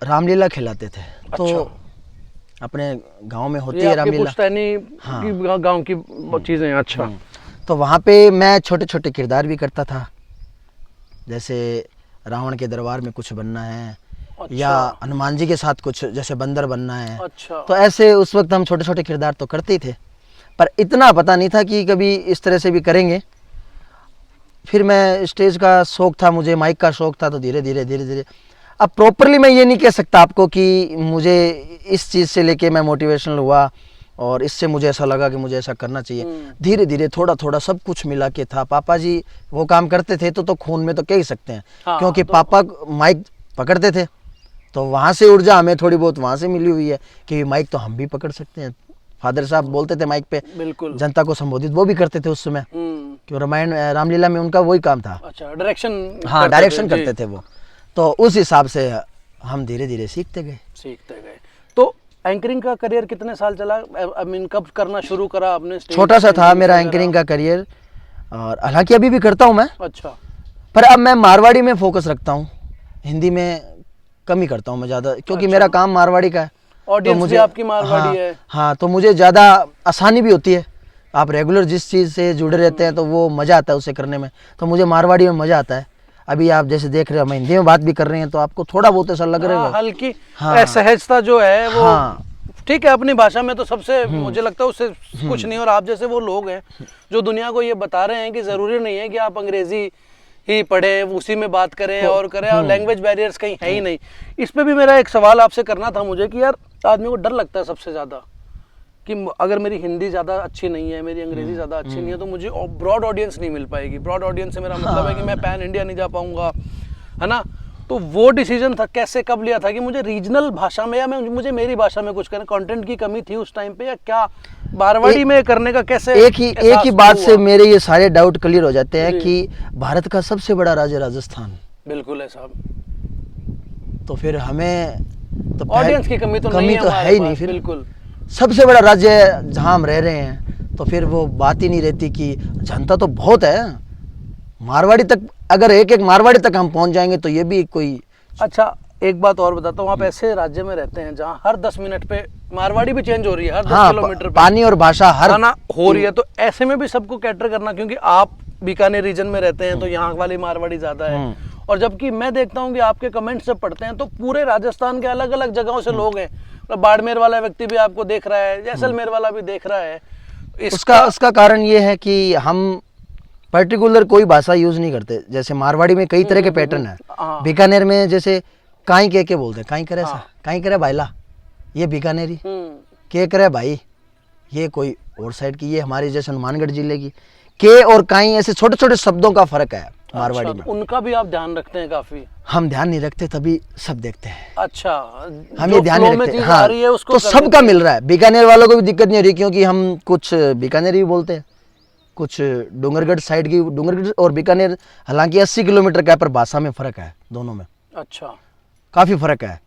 रामलीला खिलाते थे। अच्छा। तो अपने गांव में होती है रामलीला, पुश्तैनी गांव की चीजें। अच्छा। तो वहाँ पे मैं छोटे छोटे किरदार भी करता था, जैसे रावण के दरबार में कुछ बनना है। अच्छा। या हनुमान जी के साथ कुछ जैसे बंदर बनना है। अच्छा। तो ऐसे उस वक्त हम छोटे छोटे किरदार तो करते ही थे, पर इतना पता नहीं था कि कभी इस तरह से भी करेंगे। फिर मैं स्टेज का शौक था, मुझे माइक का शौक था, तो धीरे धीरे अब प्रॉपरली मैं ये नहीं कह सकता आपको कि मुझे इस चीज़ से लेके मैं मोटिवेशनल हुआ और इससे मुझे ऐसा लगा कि मुझे ऐसा करना चाहिए। धीरे धीरे थोड़ा थोड़ा सब कुछ मिला के था। पापा जी वो काम करते थे तो खून में तो कह ही सकते हैं। हाँ, क्योंकि तो पापा माइक पकड़ते थे, तो वहाँ से ऊर्जा हमें थोड़ी बहुत वहाँ से मिली हुई है कि माइक तो हम भी पकड़ सकते हैं। फादर साहब बोलते थे माइक पे, बिल्कुल जनता को संबोधित वो भी करते थे उस समय, क्यों रामायण रामलीला में उनका वही काम था। अच्छा, डायरेक्शन। हाँ, डायरेक्शन करते थे वो। तो उस हिसाब से हम धीरे धीरे सीखते गए। तो एंकरिंग का करियर कितने साल चला? आई मीन कब करना शुरू करा आपने? छोटा सा था मेरा एंकरिंग का करियर, और हालांकि अभी भी करता हूं मैं। अच्छा। पर अब मैं मारवाड़ी में फोकस रखता हूं, हिंदी में कम ही करता हूं मैं ज़्यादा, क्योंकि मेरा काम मारवाड़ी का है। ऑडियंस तो मुझे आपकी मारवाड़ी है। हाँ, तो मुझे ज़्यादा आसानी भी होती है। आप रेगुलर जिस चीज़ से जुड़े रहते हैं तो वो मज़ा आता है उसे करने में, तो मुझे मारवाड़ी में मज़ा आता है। अभी आप जैसे देख रहे हो हम हिंदी में बात भी कर रहे हैं, तो आपको थोड़ा बहुत ऐसा लग रहा है, हल्की सहजता जो है वो। ठीक है, अपनी भाषा में तो सबसे मुझे लगता है उससे कुछ नहीं। और आप जैसे वो लोग हैं जो दुनिया को ये बता रहे हैं कि जरूरी नहीं है कि आप अंग्रेजी ही पढ़े, उसी में बात करें और करें, और लैंग्वेज बैरियर्स कहीं है ही नहीं। इस पे भी मेरा एक सवाल आपसे करना था मुझे कि यार आदमी को डर लगता है सबसे ज्यादा कि अगर मेरी हिंदी ज़्यादा अच्छी नहीं है, मेरी अंग्रेज़ी ज़्यादा अच्छी नहीं है, तो मुझे ब्रॉड ऑडियंस नहीं मिल पाएगी। ब्रॉड ऑडियंस से मेरा मतलब है कि मैं पैन इंडिया नहीं जा पाऊँगा, है ना। तो वो डिसीजन था कैसे कब लिया था कि मुझे रीजनल भाषा में या मुझे मेरी भाषा में कुछ करना, कंटेंट की कमी थी उस टाइम पे या क्या, मारवाड़ी में करने का कैसे एक ही बात से मेरे ये सारे डाउट क्लियर हो जाते हैं कि भारत का सबसे बड़ा राज्य राजस्थान। बिल्कुल है साहब। तो फिर हमें तो ऑडियंस की कमी तो नहीं है ही नहीं। फिर बिल्कुल सबसे बड़ा राज्य जहाँ हम रह रहे हैं, तो फिर वो बात ही नहीं रहती कि जनता तो बहुत है। मारवाड़ी तक अगर एक मारवाड़ी तक हम पहुंच जाएंगे तो ये भी कोई। अच्छा एक बात और बताता हूँ, आप ऐसे राज्य में रहते हैं जहाँ हर 10 मिनट पे मारवाड़ी भी चेंज हो रही है, हर 10 किलोमीटर पे पानी और भाषा हर ना हो रही है। तो ऐसे में भी सबको कैटर करना, क्योंकि आप बीकानेर रीजन में रहते हैं तो यहाँ वाली मारवाड़ी ज्यादा है, और जबकि मैं देखता हूँ कि आपके कमेंट्स जब पढ़ते हैं तो पूरे राजस्थान के अलग अलग जगहों से लोग हैं। बाड़मेर वाला व्यक्ति भी आपको देख रहा है, जैसलमेर वाला भी देख रहा है। उसका कारण ये है कि हम पर्टिकुलर कोई भाषा यूज नहीं करते। जैसे मारवाड़ी में कई तरह के पैटर्न है, बीकानेर में जैसे काई के बोलते हैं, काई करे सा, काई करे भाईला, ये बीकानेरी। के करे भाई, ये कोई और साइड की, ये हमारे जैसे हनुमानगढ़ जिले की। के और काई ऐसे छोटे छोटे शब्दों का फर्क है मारवाड़ी में। उनका भी आप ध्यान रखते हैं काफी? हम ध्यान नहीं रखते, तभी सब देखते हैं। अच्छा, हम ये ध्यान नहीं रखते। हाँ, तो सबका मिल रहा है। बीकानेर वालों को भी दिक्कत नहीं हो रही, क्योंकि हम कुछ बीकानेरी बोलते हैं, कुछ डूंगरगढ़ साइड की। डूंगरगढ़ और बीकानेर हालांकि 80 किलोमीटर का है, पर भाषा में फर्क है दोनों में। अच्छा, काफी फर्क है।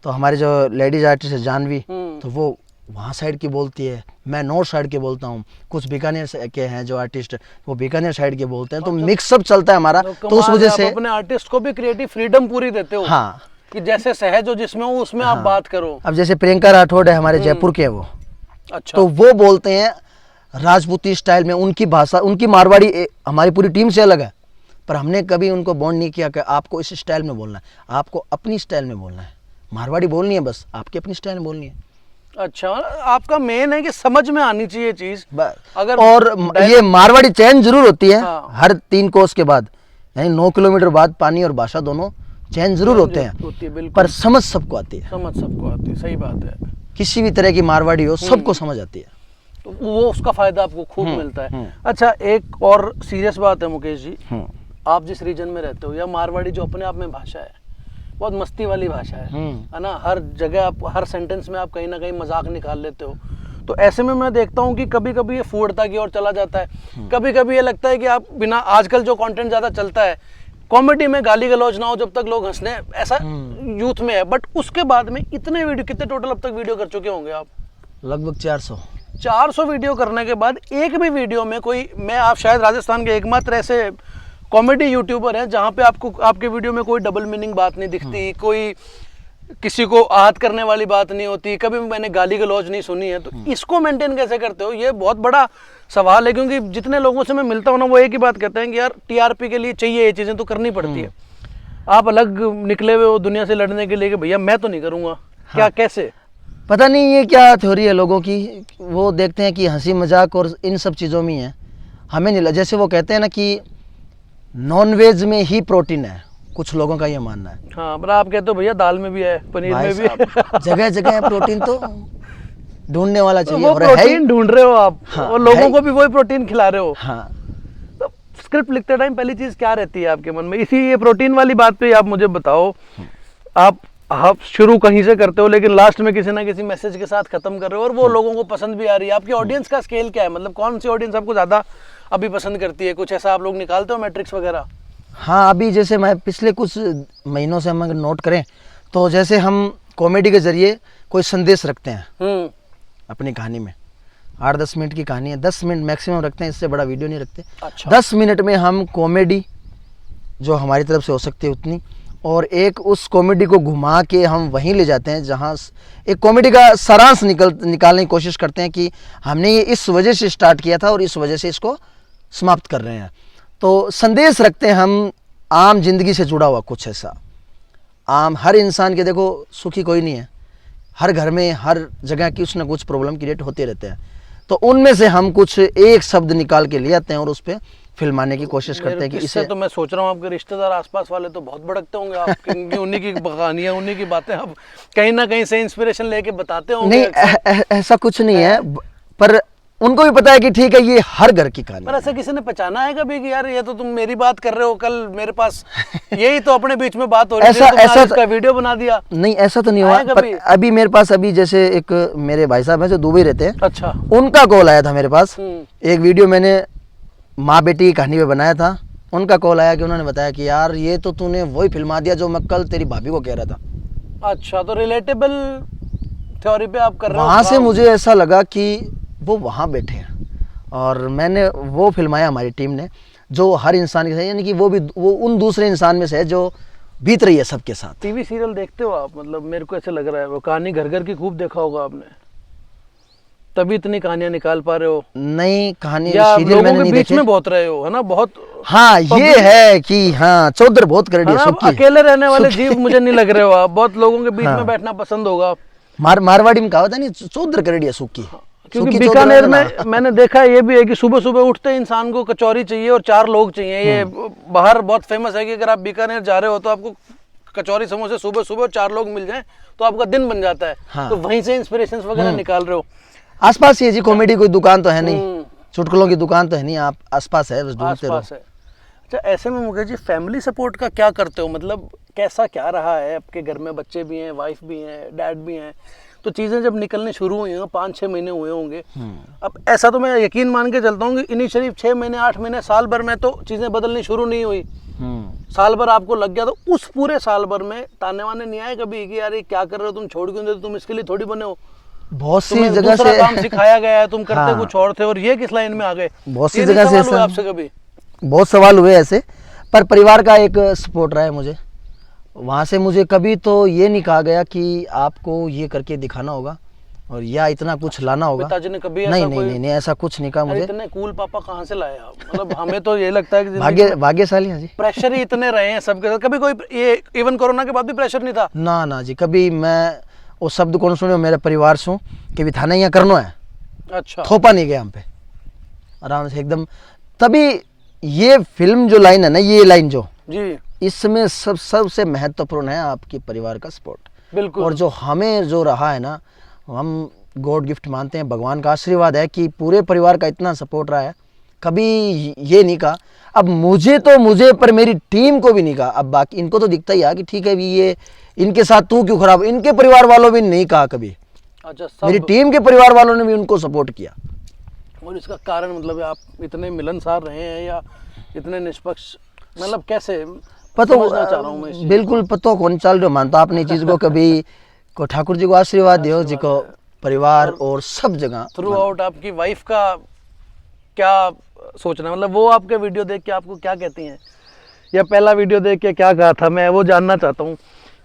तो हमारे जो लेडीज आर्टिस्ट है जानवी, तो वो वहाँ साइड की बोलती है, मैं नॉर्थ साइड के बोलता हूँ। कुछ बीकानेर के हैं जो आर्टिस्ट, वो बीकानेर साइड के बोलते हैं। तो मिक्सअप चलता है हमारा। तो उस वजह से अपने आर्टिस्ट को भी क्रिएटिव फ्रीडम पूरी देते हो। हाँ, कि जैसे सहज हो जिसमें हो उसमें आप बात करो। अब जैसे प्रियंका राठौड़ है हमारे जयपुर के, वो अच्छा, तो वो बोलते हैं राजपूती स्टाइल में। उनकी भाषा, उनकी मारवाड़ी हमारी पूरी टीम से अलग है, पर हमने कभी उनको बॉन्ड नहीं किया कि आपको इस स्टाइल में बोलना है, आपको अपनी स्टाइल में बोलना है। मारवाड़ी बोलनी है बस, आपकी अपनी स्टाइल में बोलनी है। अच्छा, आपका मेन है कि समझ में आनी चाहिए चीज। अगर और ये मारवाड़ी चेंज जरूर होती है। हर 3 कोस के बाद, यानी 9 किलोमीटर बाद पानी और भाषा दोनों चेंज जरूर होते हैं, पर समझ सबको आती है। समझ सबको आती है, सही बात है। किसी भी तरह की मारवाड़ी हो, सबको समझ आती है, तो वो उसका फायदा आपको खूब मिलता है। अच्छा, एक और सीरियस बात है मुकेश जी, आप जिस रीजन में रहते हो, या मारवाड़ी जो अपने आप में भाषा है, बहुत मस्ती वाली भाषा है ना। हर जगह आप, हर सेंटेंस में आप कहीं ना कहीं मजाक निकाल लेते हो। तो ऐसे में मैं देखता हूँ कि कभी कभी ये फूडता की ओर चला जाता है। कभी कभी ये लगता है कि आप बिना, आजकल जो कंटेंट ज़्यादा चलता है कॉमेडी में, गाली गलौज ना हो जब तक लोग हंसने, ऐसा यूथ में है। बट उसके बाद में इतने वीडियो, कितने टोटल अब तक वीडियो कर चुके होंगे आप? लगभग 400 वीडियो करने के बाद एक भी वीडियो में कोई, मैं आप शायद राजस्थान के एकमात्र ऐसे कॉमेडी यूट्यूबर हैं जहाँ पे आपको, आपके वीडियो में कोई डबल मीनिंग बात नहीं दिखती, कोई किसी को आहत करने वाली बात नहीं होती, कभी मैंने गाली गलौज नहीं सुनी है। तो इसको मेंटेन कैसे करते हो? ये बहुत बड़ा सवाल है, क्योंकि जितने लोगों से मैं मिलता हूँ ना, वो एक ही बात कहते हैं कि यार टीआरपी के लिए चाहिए ये चीज़ें, तो करनी पड़ती है। आप अलग निकले हुए हो दुनिया से लड़ने के लिए कि भैया मैं तो नहीं करूँगा। क्या, कैसे? पता नहीं ये क्या थ्योरी है लोगों की। वो देखते हैं कि हंसी मजाक और इन सब चीज़ों में है, हमें नहीं। जैसे वो कहते हैं ना कि नॉनवेज में ही प्रोटीन है, कुछ लोगों का ये मानना है। हाँ, पर आप कहते हो भैया दाल में भी है, पनीर में भी है। जगह जगह है प्रोटीन, तो ढूंढने वाला चाहिए। वो प्रोटीन ढूंढ रहे हो आप। हाँ, और लोगों को भी वही प्रोटीन खिला रहे हो। हाँ। तो स्क्रिप्ट लिखते टाइम पहली चीज क्या रहती है आपके मन में? इसी ये प्रोटीन वाली बात पे आप मुझे बताओ। आप शुरू कहीं से करते हो, लेकिन लास्ट में किसी ना किसी मैसेज के साथ खत्म कर रहे हो, और वो लोगों को पसंद भी आ रही है। आपकी ऑडियंस का स्केल क्या है? मतलब कौन सी ऑडियंस आपको ज्यादा अभी पसंद करती है? कुछ ऐसा आप लोग निकालते हो मैट्रिक्स वगैरह? हाँ, अभी जैसे मैं पिछले कुछ महीनों से हम अगर नोट करें, तो जैसे हम कॉमेडी के जरिए कोई संदेश रखते हैं अपनी कहानी में। 8-10 मिनट की कहानी है, 10 मिनट मैक्सिमम रखते हैं, इससे बड़ा वीडियो नहीं रखते। अच्छा। 10 मिनट में हम कॉमेडी जो हमारी तरफ से हो सकती है उतनी, और एक उस कॉमेडी को घुमा के हम वहीं ले जाते हैं जहाँ एक कॉमेडी का सारांश निकालने की कोशिश करते हैं कि हमने ये इस वजह से स्टार्ट किया था और इस वजह से इसको समाप्त कर रहे हैं। तो संदेश रखते हैं हम, आम जिंदगी से जुड़ा हुआ कुछ ऐसा। आम हर इंसान के, देखो सुखी कोई नहीं है, हर घर में हर जगह कुछ ना कुछ प्रॉब्लम क्रिएट होते रहते हैं। तो उनमें से हम कुछ एक शब्द निकाल के ले आते हैं और उस पर फिल्माने की कोशिश करते हैं कि इससे इसे तो मैं सोच रहा हूँ आपके रिश्तेदार आसपास वाले तो बहुत भड़कते होंगे आप क्योंकि उन्हीं की कहानियां उन्हीं की बातें आप कहीं ना कहीं से इंस्पिरेशन लेके बताते होंगे नहीं अक्सर। ऐसा कुछ नहीं है पर उनको भी पता है कि ठीक है ये हर घर की कहानी पर है। ऐसा किसी ने पहचाना है कभी कि यार ये तो तुम मेरी बात कर रहे हो, कल मेरे पास यही तो अपने बीच में बात हो रही थी, ऐसा तुमने आज ऐसा इसका वीडियो बना दिया। नहीं ऐसा तो नहीं हुआ, आया पर कभी? अभी मेरे पास अभी जैसे एक मेरे भाई साहब हैं जो दुबई रहते हैं, अच्छा। उनका कॉल आया था मेरे पास। हम्म। एक वीडियो मैंने माँ बेटी की कहानी पे बनाया था, उनका कॉल आया कि उन्होंने बताया कि यार ये तो तूने वही फिल्मा दिया जो मैं कल तेरी भाभी को कह रहा था। अच्छा, तो रिलेटेबल थ्योरी पे आप कर रहे हो वहाँ से काम। मुझे ऐसा लगा कि वो वहाँ बैठे हैं और मैंने वो फिल्माया हमारी टीम ने जो हर इंसान के साथ, यानी कि वो उन दूसरे इंसान में से है जो बीत रही है सबके साथ। टीवी सीरियल देखते हो आप? मतलब मेरे को ऐसे लग रहा है वो कहानी घर घर की खूब देखा होगा आपने, तभी इतनी कहानियां निकाल पा रहे हो। नई कहानी या सीरियल लोगों मैंने के नहीं बीच देखे। में बहुत रहे हो, है ना? बहुत हाँ ये है कि हाँ चौधर बहुत कर है दिया ना? सुक्की। अकेले रहने वाले जीव मुझे नहीं लग रहे हो आप, बहुत लोगों के बीच हाँ। में बैठना पसंद होगा। मारवाड़ी में कहावत है नहीं, चौधर कर दिया सुक्की। क्योंकि सुक्की चौधर बीकानेर है में ना। मैंने देखा है ये भी है कि सुबह सुबह उठते ही इंसान को कचौरी चाहिए और 4 लोग चाहिए। ये बाहर बहुत फेमस है कि अगर आप बीकानेर जा रहे हो तो आपको कचौरी समोसे सुबह सुबह 4 लोग मिल जाएं तो आपका दिन बन जाता है। हाँ। तो वहीं से इंस्पिरेशन वगैरह निकाल रहे हो। आसपास ही है जी, कॉमेडी कोई दुकान तो है नहीं, चुटकुलों की दुकान तो है नहीं, आप आसपास है, बस ढूंढते रहो। आसपास है। अच्छा, ऐसे में मुकेश जी फैमिली सपोर्ट का क्या करते हो? मतलब कैसा क्या रहा है? आपके घर में बच्चे भी हैं, वाइफ भी हैं, डैड भी हैं, तो चीज़ें जब निकलने शुरू हुई हैं 5-6 महीने हुए होंगे। अब ऐसा तो मैं यकीन मान के चलता हूँ कि इनिशियली 6 महीने 8 महीने साल भर में तो चीज़ें बदलनी शुरू नहीं हुई। साल भर आपको लग गया, तो उस पूरे साल भर में ताने वाने नहीं आए कभी कि यार ये क्या कर रहे हो, तुम छोड़ क्यों देते, तुम इसके लिए थोड़ी बने हो, बहुत सी तुम्हें जगह दूसरा से काम सिखाया गया है, तुम करते हाँ। कुछ और थे और ये किस लाइन में आ गए? बहुत सी ये नहीं जगह से सवाल हुआ ऐसा- आपसे कभी? बहुत सवाल हुए ऐसे, पर परिवार का एक सपोर्ट रहा है मुझे। वहाँ से मुझे कभी तो ये नहीं कहा गया कि आपको ये करके दिखाना होगा और या इतना कुछ लाना होगा। पिताजी ने कभी नहीं ऐसा नहीं कोई नहीं नहीं ऐसा कुछ नहीं कहा अरे मुझे। इतने कूल पापा कहाँ से लाए आप? मतलब हमें तो ये लगता है कि भाग्यशाली हैं जी। प्रेशर ही इतने रहे हैं सबके साथ। कभी कोई ये इवन कोरोना के बाद भी प्रेशर नहीं था? ना ना जी, कभी मैं वो शब्द कौन सुने मेरे परिवार से कि भी थाना यहाँ करना है, अच्छा। थोपा नहीं गया हम पे, आराम से एकदम। तभी ये फिल्म जो लाइन है ना, ये लाइन जो जी इसमें सबसे महत्वपूर्ण है आपकी परिवार का सपोर्ट। बिल्कुल। और जो हमें जो रहा है ना, हम गॉड गिफ्ट मानते हैं, भगवान का आशीर्वाद है कि पूरे परिवार का इतना सपोर्ट रहा है। कभी ये नहीं कहा, अब मुझे पर मेरी टीम को भी नहीं कहा। अब बाकी इनको तो दिखता ही है कि ठीक है भी ये इनके साथ तू क्यों खराब, इनके परिवार वालों भी नहीं कहा कभी। अच्छा, मेरी सब। टीम के परिवार वालों ने भी उनको सपोर्ट किया। और इसका कारण मतलब आप इतने मिलनसार रहे हैं या इतने निष्पक्ष, मतलब कैसे समझना चाह रहा हूँ मैं इस चीज़ बिल्कुल पतो कौन चल रहे मानता आपने चीज को कभी को ठाकुर जी को आशीर्वाद दियो जी को परिवार और सब जगह थ्रू आउट। आपकी वाइफ का क्या सोचना है? मतलब वो आपके वीडियो देख के आपको क्या कहती हैं, या पहला वीडियो देख के क्या कहा था? मैं वो जानना चाहता हूँ,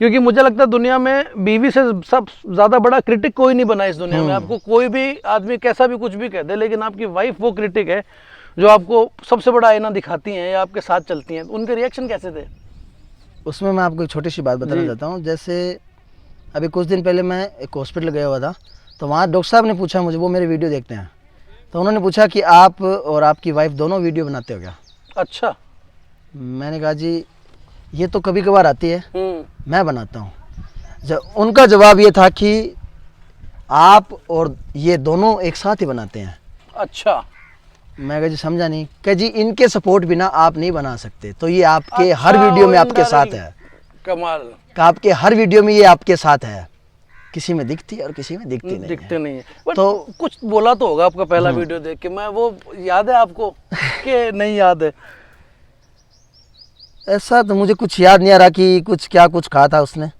क्योंकि मुझे लगता है दुनिया में बीवी से सब ज़्यादा बड़ा क्रिटिक कोई नहीं बना इस दुनिया में। आपको कोई भी आदमी कैसा भी कुछ भी कह दे, लेकिन आपकी वाइफ वो क्रिटिक है जो आपको सबसे बड़ा आईना दिखाती हैं या आपके साथ चलती हैं। उनके रिएक्शन कैसे थे? उसमें मैं आपको एक छोटी सी बात बताना जी। चाहता हूँ। जैसे अभी कुछ दिन पहले मैं एक हॉस्पिटल गया हुआ था, तो वहाँ डॉक्टर साहब ने पूछा मुझे, वो मेरे वीडियो देखते हैं, तो उन्होंने पूछा कि आप और आपकी वाइफ दोनों वीडियो बनाते हो क्या? अच्छा। मैंने कहा जी ये तो कभी कभार आती है, हम्म। मैं बनाता हूँ। उनका जवाब ये था कि आप और ये दोनों एक साथ ही बनाते हैं। अच्छा। मैं कहा जी समझा नहीं। कहा जी इनके सपोर्ट बिना आप नहीं बना सकते, तो ये आपके अच्छा, हर वीडियो में वो आपके साथ indirect- है। कमाल। कि आपके हर वीडियो में ये आपके साथ है, किसी में दिखती है और किसी में दिखती नहीं दिखते है। नहीं है। बट तो कुछ बोला तो होगा आपका पहला वीडियो देख के, मैं वो याद है आपको कि नहीं याद है? ऐसा तो मुझे कुछ याद नहीं आ रहा कि कुछ कहा था उसने।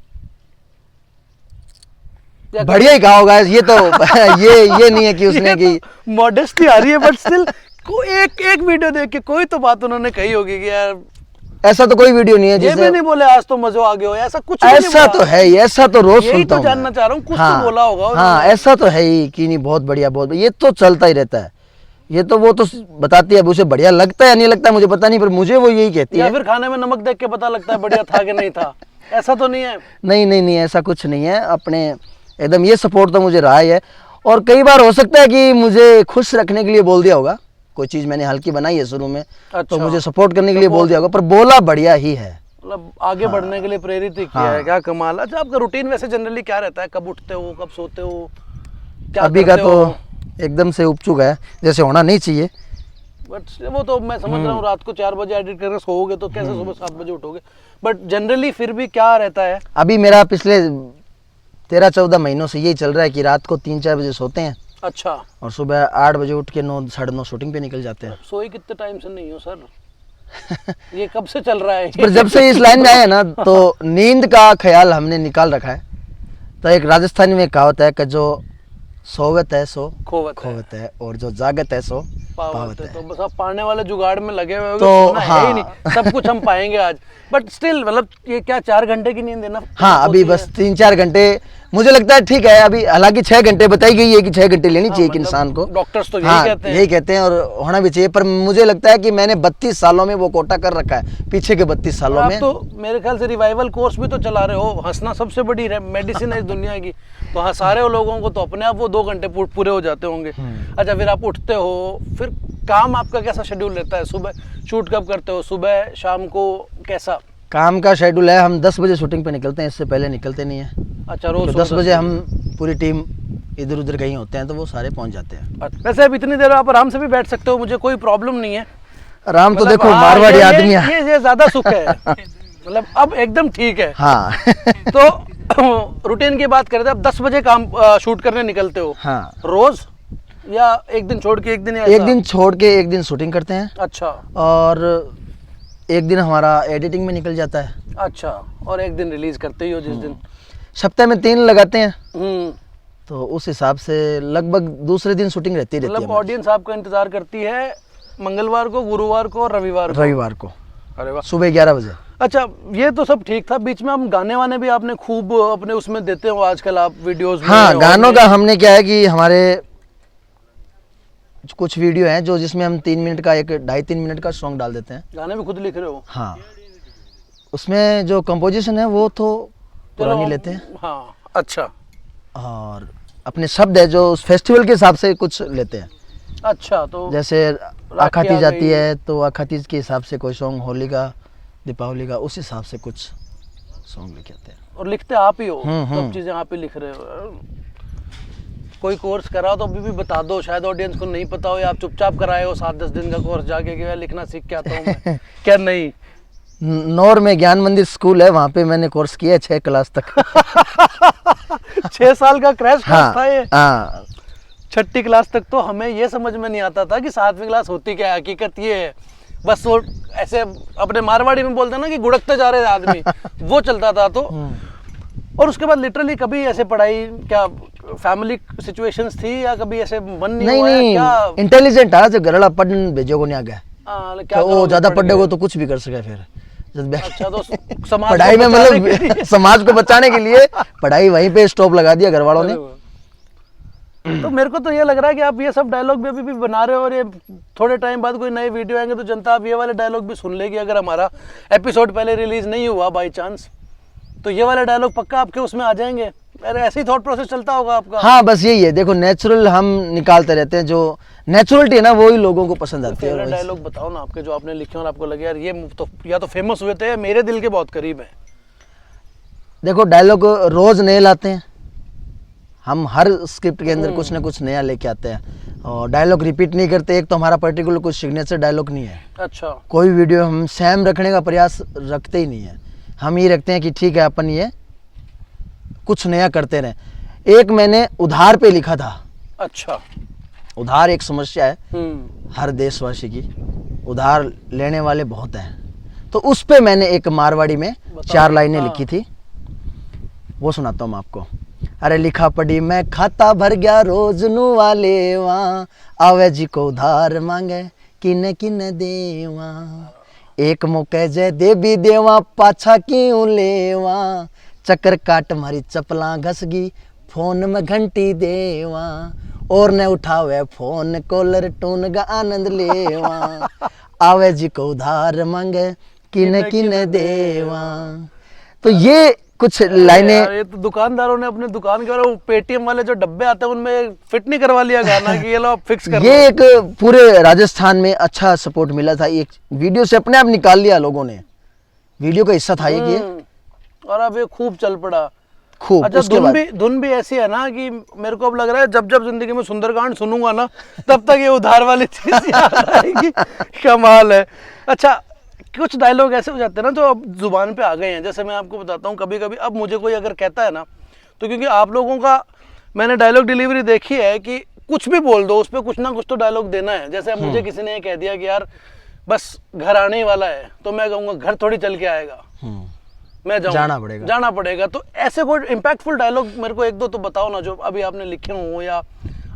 या बढ़िया ही कहा होगा ये तो ये नहीं है कि उसने कि मॉडेस्टी आ रही है, बट स्टिल एक वीडियो देख के कोई तो बात उन्होंने कही होगी कि यार ऐसा तो कोई वीडियो नहीं है ये भी जिससे नहीं बोले आज तो मजे आ गए हो, ऐसा कुछ भी नहीं ऐसा बोला। तो है ही, ऐसा तो रोज यही सुनता तो हूँ जानना मैं। चाह रहा हूँ, कुछ हाँ, तो बोला होगा हाँ उन्होंने। ऐसा तो है ही कि नहीं बहुत बढ़िया ये तो चलता ही रहता है। ये तो वो तो बताती है, अब उसे बढ़िया लगता है या नहीं लगता मुझे पता नहीं, पर मुझे वो यही कहती या है। फिर खाने में नमक देख के पता लगता है बढ़िया था कि नहीं था? ऐसा तो नहीं है? नहीं ऐसा कुछ नहीं है। अपने एकदम ये सपोर्ट तो मुझे रहा ही है, और कई बार हो सकता है कि मुझे खुश रखने के लिए बोल दिया होगा, कोई चीज मैंने हल्की बनाई है शुरू में तो अच्छा। मुझे सपोर्ट करने के लिए बोल दिया होगा, पर बोला बढ़िया ही है। मतलब आगे बढ़ने के लिए प्रेरित ही किया है। क्या कमाल। अच्छा, आपका रूटीन वैसे जनरली क्या रहता है? कब उठते हो, कब सोते हो, क्या अभी का करते तो हो? एकदम से उब चुका है, जैसे होना नहीं चाहिए। बट वो तो मैं समझ रहा हूँ, रात को 4 बजे एडिट करके सोओगे तो कैसे सुबह 7 बजे उठोगे? बट जनरली फिर भी क्या रहता है? अभी मेरा पिछले 13-14 महीनों से यही चल रहा है कि रात को 3-4 बजे सोते हैं अच्छा, और सुबह 8 बजे उठ के 9-9:30 शूटिंग पे निकल जाते हैं। सोई कितने टाइम से नहीं हो सर? ये कब से चल रहा है? पर जब से इस लाइन में आए हैं ना तो नींद का ख्याल हमने निकाल रखा है। तो एक राजस्थानी में कहावत है कि जो सोवत है सो खोवत है और जो जागत है सो पावत है। तो बस आप पाने वाले जुगाड़ में लगे हुए हो, तो सोना है ही नहीं, सब कुछ हम पाएंगे आज। बट स्टिल मतलब ये क्या 4 घंटे की नींद है ना? हाँ, अभी बस 3-4 घंटे मुझे लगता है ठीक है। अभी हालांकि 6 घंटे बताई गई है कि 6 घंटे लेनी चाहिए एक मतलब इंसान को। डॉक्टर्स तो यही हाँ, कहते हैं। यही कहते हैं और होना भी चाहिए। पर मुझे लगता है कि मैंने 32 सालों में वो कोटा कर रखा है, पीछे के 32 सालों आप में। तो मेरे ख्याल से रिवाइवल कोर्स भी तो चला रहे हो। हंसना सबसे बड़ी मेडिसिन है इस दुनिया की। तो हाँ, सारे लोगों को तो अपने आप वो 2 घंटे पूरे हो जाते होंगे। अच्छा, फिर आप उठते हो, फिर काम आपका कैसा शेड्यूल रहता है? सुबह शूट कब करते हो? सुबह, शाम को, कैसा? काम का शेड्यूल है, हम 10 बजे शूटिंग पे निकलते हैं, इससे पहले निकलते नहीं है। अच्छा, रोज तो 10 बजे हम पूरी टीम इधर उधर कहीं होते हैं तो वो सारे पहुंच जाते हैं। वैसे अब इतनी देर आप आराम से भी बैठ सकते हो, मुझे कोई प्रॉब्लम नहीं है। आराम तो मतलब देखो हाँ, मारवाड़ी आदमी है। ये ज्यादा सुख है। मतलब अब एकदम ठीक है। हाँ तो रूटीन की बात करें तो आप 10 बजे काम शूट करने निकलते हो हाँ, रोज, या एक दिन छोड़ के एक दिन? एक दिन छोड़ के एक दिन शूटिंग करते हैं अच्छा, और एक दिन हमारा एडिटिंग में निकल जाता है। अच्छा, और एक दिन रिलीज करते ही हो जिस दिन? सप्ताह में 3 लगाते हैं, हम्म। तो उस हिसाब से लगभग दूसरे दिन शूटिंग रहती रहती मतलब है ऑडियंस आपका इंतजार करती है मंगलवार को, गुरुवार को और रविवार को? रविवार को अरे वाह। सुबह 11 बजे। अच्छा, ये तो सब ठीक था। बीच में हम गाने वाने भी आपने खूब अपने उसमें देते हो आजकल आप वीडियोस में। हाँ, और गानों में। का हमने क्या है कि हमारे कुछ वीडियो हैं जो जिसमें हम 3 मिनट का, एक 2.5-3 मिनट का सॉन्ग डाल देते हैं। गाने भी खुद लिख रहे हो? हाँ, उसमें जो कंपोजिशन है वो तो पुरानी लेते हैं हाँ, अच्छा और अपने शब्द है जो उस फेस्टिवल के हिसाब से कुछ लेते हैं। अच्छा, तो जैसे आ आखातीज गई। आती है तो आखातीज के हिसाब से कोई सॉन्ग, होली का, दीपावली का, उस हिसाब से कुछ सॉन्ग लिख आते हैं। और लिखते आप ही हो? हम्म। सब चीजें आप ही लिख रहे हो? कोई कोर्स करा तो अभी भी बता दो, शायद ऑडियंस को नहीं पता हो, या आप चुपचाप कराए हो 7-10 दिन का कोर्स जाके कि यार लिखना सीख के आता हूँ मैं? क्या नहीं? नौर में ज्ञान मंदिर स्कूल है, वहाँ पे मैंने कोर्स किया है 6 क्लास तक। 6 साल का क्रैश कोर्स हाँ था ये? हाँ, 6ठी क्लास तक तो हमें ये समझ में नहीं आता था कि 7वीं क्लास होती क्या है। हकीकत ये है, बस वो ऐसे अपने मारवाड़ी में बोलते हैं ना कि गुड़कते जा रहे आदमी, वो चलता था। तो और उसके बाद लिटरली कभी ऐसे पढ़ाई, क्या फैमिली सिचुएशंस थी या कभी ऐसे मन नहीं हुआ नहीं क्या? इंटेलिजेंट है जो गरड़ा पढ़ने भेजो को नहीं आ गया, क्या तो वो करोगे ज्यादा पढ़ पढ़ेगा के? तो कुछ भी कर सके फिर। अच्छा, तो समाज पढ़ाई को में बचाने के मतलब लिए- समाज को बचाने के लिए पढ़ाई वहीं पे स्टॉप लगा दिया घर वालों ने। तो मेरे को तो ये लग रहा है कि आप ये सब डायलॉग भी अभी भी बना रहे हो, और ये थोड़े टाइम बाद कोई नए वीडियो आएंगे तो जनता आप ये वाले डायलॉग भी सुन लेगी। अगर हमारा एपिसोड पहले रिलीज नहीं हुआ बाई चांस, तो ये वाले डायलॉग पक्का आपके उसमें आ जाएंगे। अरे ऐसे ही थॉट प्रोसेस चलता होगा आपका? हाँ, बस यही है, देखो नेचुरल हम निकालते रहते हैं, जो नेचुरलिटी है ना वही लोगों को पसंद आती है। फेवरेट डायलॉग बताओ ना आपके, जो आपने लिखे और आपको लगे यार ये तो या तो फेमस हुए थे या मेरे दिल के बहुत करीब है। देखो डायलॉग रोज नए लाते हैं हम, हर स्क्रिप्ट के अंदर कुछ ना कुछ नया लेके आते हैं और डायलॉग रिपीट नहीं करते। एक तो हमारा पर्टिकुलर कुछ सिग्नेचर डायलॉग नहीं है। अच्छा, कोई वीडियो हम सेम रखने का प्रयास रखते ही नहीं है। हम ये रखते हैं कि ठीक है अपन ये कुछ नया करते रहें। एक मैंने उधार पे लिखा था। अच्छा। उधार एक समस्या है हर देशवासी की, उधार लेने वाले बहुत हैं। तो उस पे मैंने एक मारवाड़ी में 4 लाइनें लिखी थी, वो सुनाता हूँ मैं आपको। अरे लिखा पढ़ी मैं खाता भर गया रोज नु वाले वहाँ, आवे जी को उधार मांगे किने किने देवा, एक मौके जे दे भी देवा पाछा क्यों लेवा, चक्कर काट मारी चपला घस गई फोन में घंटी देवा, और न उठावे फोन कॉलर टून का आनंद लेवा, आवे जी को उधार मांगे किने किने देवा। तो ये कुछ लाइनें। यार, ये तो दुकानदारों ने अपने दुकान के वो पेटीएम वाले जो डब्बे आते हैं उनमें फिट नहीं करवा लिया गाना कि ये लो फिक्स कर ये एक पूरे राजस्थान में अच्छा सपोर्ट मिला था, एक वीडियो से अपने आप निकाल लिया लोगों ने, वीडियो का हिस्सा था ये कि और अब ये खूब चल पड़ा खूब। अच्छा, उसके बाद धुन भी ऐसी है ना कि मेरे को अब लग रहा है जब जब जिंदगी में सुंदरकांड सुनूंगा ना तब तक ये उधार वाली चीज याद आएगी। कमाल है। अच्छा, कुछ डायलॉग ऐसे हो जाते हैं ना जो अब जुबान पे आ गए हैं। जैसे मैं आपको बताता हूँ, कभी कभी अब मुझे कोई अगर कहता है ना, तो क्योंकि आप लोगों का मैंने डायलॉग डिलीवरी देखी है कि कुछ भी बोल दो उस पर कुछ ना कुछ तो डायलॉग देना है। जैसे अब मुझे किसी ने कह दिया कि यार बस घर आने ही वाला है, तो मैं कहूँगा घर थोड़ी चल के आएगा, मैं जाऊँ, जाना पड़ेगा। तो ऐसे कोई इम्पैक्टफुल डायलॉग मेरे को एक दो तो बताओ ना, जो अभी आपने लिखे हों या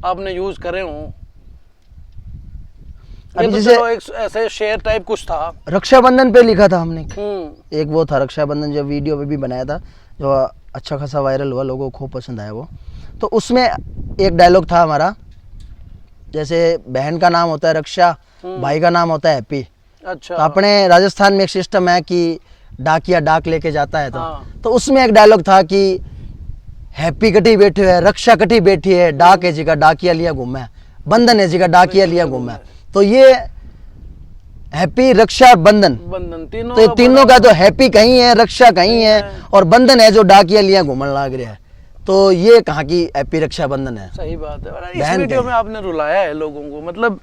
आपने यूज करे हों। अभी तो जैसे एक ऐसे शेयर टाइप कुछ था, रक्षाबंधन पे लिखा था हमने, एक वो था रक्षाबंधन, जो वीडियो पे भी बनाया था, जो अच्छा खासा वायरल हुआ, लोगों को खूब पसंद आया वो। तो उसमें एक डायलॉग था हमारा, जैसे बहन का नाम होता है रक्षा, भाई का नाम होता है हैप्पी। अच्छा, तो अपने राजस्थान में एक सिस्टम है कि डाकिया डाक लेके जाता है, हाँ। तो उसमें एक डायलॉग था कि हैप्पी कटी बैठी है, रक्षा कटी बैठी है, डाक है जी का डाकिया लिया घूमे, बंधन है जी का डाकिया लिया घूमे। तो ये हैप्पी, रक्षा, बंधन तीनों तो तीनों का तो हैप्पी कहीं है, रक्षा कहीं है, और बंधन है जो डाकिया लिया घूमने लग रहा है। तो ये कहाँ की हैप्पी रक्षा बंधन है। सही बात है। और इस वीडियो में आपने रुलाया है लोगों को, मतलब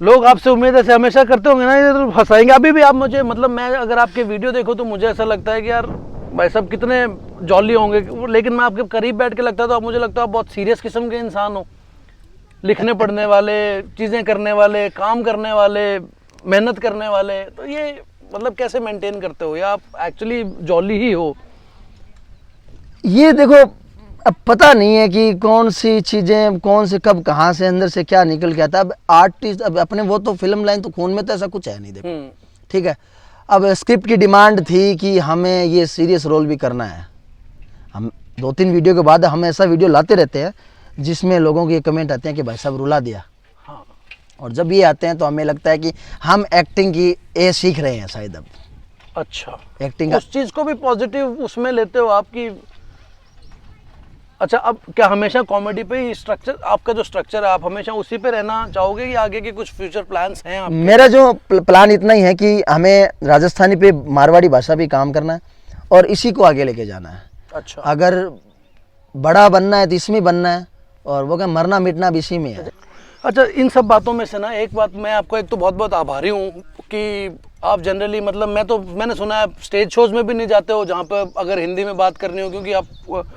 लोग आपसे उम्मीद ऐसे हमेशा करते होंगे ना, ये तो हंसाएंगे। अभी भी आप मुझे, मतलब मैं अगर आपके वीडियो देखो तो मुझे ऐसा लगता है कि यार भाई साहब कितने जॉली होंगे, लेकिन मैं आपके करीब बैठ के लगता है तो आप मुझे लगता है आप बहुत सीरियस किस्म के इंसान हो, लिखने पढ़ने वाले, चीज़ें करने वाले, काम करने वाले, मेहनत करने वाले। तो ये मतलब कैसे मेंटेन करते हो, या आप एक्चुअली जॉली ही हो? ये देखो, अब पता नहीं है कि कौन सी चीज़ें कौन से कब कहाँ से अंदर से क्या निकल के आता है। अब आर्टिस्ट, अब अपने वो तो फिल्म लाइन तो खून में तो ऐसा कुछ है नहीं, देखो ठीक है। अब स्क्रिप्ट की डिमांड थी कि हमें ये सीरियस रोल भी करना है। हम 2-3 वीडियो के बाद हम ऐसा वीडियो लाते रहते हैं जिसमें लोगों के कमेंट आते हैं कि भाई साहब रुला दिया। हाँ। और जब ये आते हैं तो हमें लगता है कि हम एक्टिंग की ये सीख रहे हैं शायद अब। अच्छा, एक्टिंग उस चीज़ को भी पॉजिटिव उसमें लेते हो आपकी। अच्छा, अब क्या हमेशा कॉमेडी पे ही स्ट्रक्चर, आपका जो स्ट्रक्चर है आप हमेशा उसी पे रहना चाहोगे कि आगे के कुछ फ्यूचर प्लान्स हैं आपके? मेरा जो प्लान इतना ही है कि हमें राजस्थानी पे मारवाड़ी भाषा भी काम करना है और इसी को आगे लेके जाना है। अच्छा, अगर बड़ा बनना है तो इसमें बनना है, और वो क्या मरना मिटना भी इसी में है। अच्छा, इन सब बातों में से ना एक बात, मैं आपको एक तो बहुत बहुत आभारी हूँ कि आप जनरली, मतलब मैंने सुना है स्टेज शोज में भी नहीं जाते हो जहाँ पे अगर हिंदी में बात करनी हो, क्योंकि आप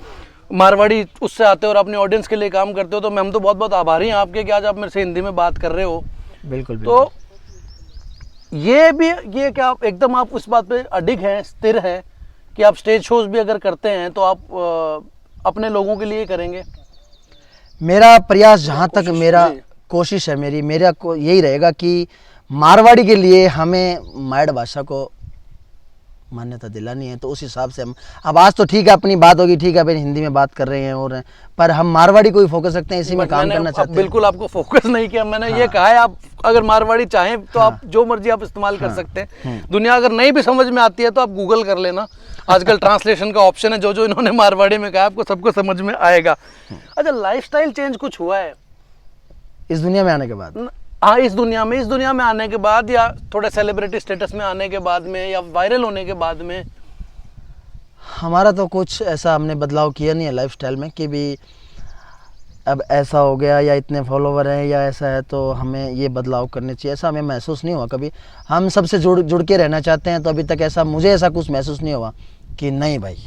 मारवाड़ी उससे आते हो और अपनी ऑडियंस के लिए काम करते हो। तो हम तो बहुत बहुत आभारी हैं आपके कि आज आप मेरे से हिंदी में बात कर रहे हो। बिल्कुल। तो ये क्या आप एकदम आप उस बात पे अडिग हैं, स्थिर हैं कि आप स्टेज शोज भी अगर करते हैं तो आप अपने लोगों के लिए करेंगे? मेरा प्रयास, जहाँ तक मेरा कोशिश है, मेरा को यही रहेगा कि मारवाड़ी के लिए हमें मायड़ भाषा को मान्यता दिलानी है। तो उस हिसाब से हम, अब आज तो ठीक है अपनी बात होगी, ठीक है अपन हिंदी में बात कर रहे हैं, और पर हम मारवाड़ी को ही फोकस रखते हैं, इसी में काम करना चाहते हैं। बिल्कुल आपको फोकस नहीं किया मैंने। हाँ। ये कहा है आप अगर मारवाड़ी चाहें तो आप जो मर्जी आप इस्तेमाल कर सकते हैं। दुनिया अगर नहीं भी समझ में आती है तो आप गूगल कर लेना, आजकल ट्रांसलेशन का ऑप्शन है, जो इन्होंने मारवाड़ी में कहा आपको सबको समझ में आएगा। अच्छा, लाइफस्टाइल चेंज कुछ हुआ है इस दुनिया में आने के बाद? हाँ, इस दुनिया में आने के बाद, या थोड़ा सेलिब्रिटी स्टेटस में आने के बाद में, या वायरल होने के बाद में? हमारा तो कुछ ऐसा हमने बदलाव किया नहीं है लाइफस्टाइल में कि भी अब ऐसा हो गया या इतने फॉलोवर हैं या ऐसा है तो हमें ये बदलाव करने चाहिए, ऐसा हमें महसूस नहीं हुआ कभी। हम सबसे जुड़ के रहना चाहते हैं, तो अभी तक ऐसा मुझे ऐसा कुछ महसूस नहीं हुआ कि नहीं भाई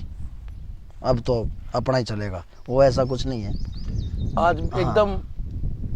अब तो अपना ही चलेगा, वो ऐसा कुछ नहीं है। आज एकदम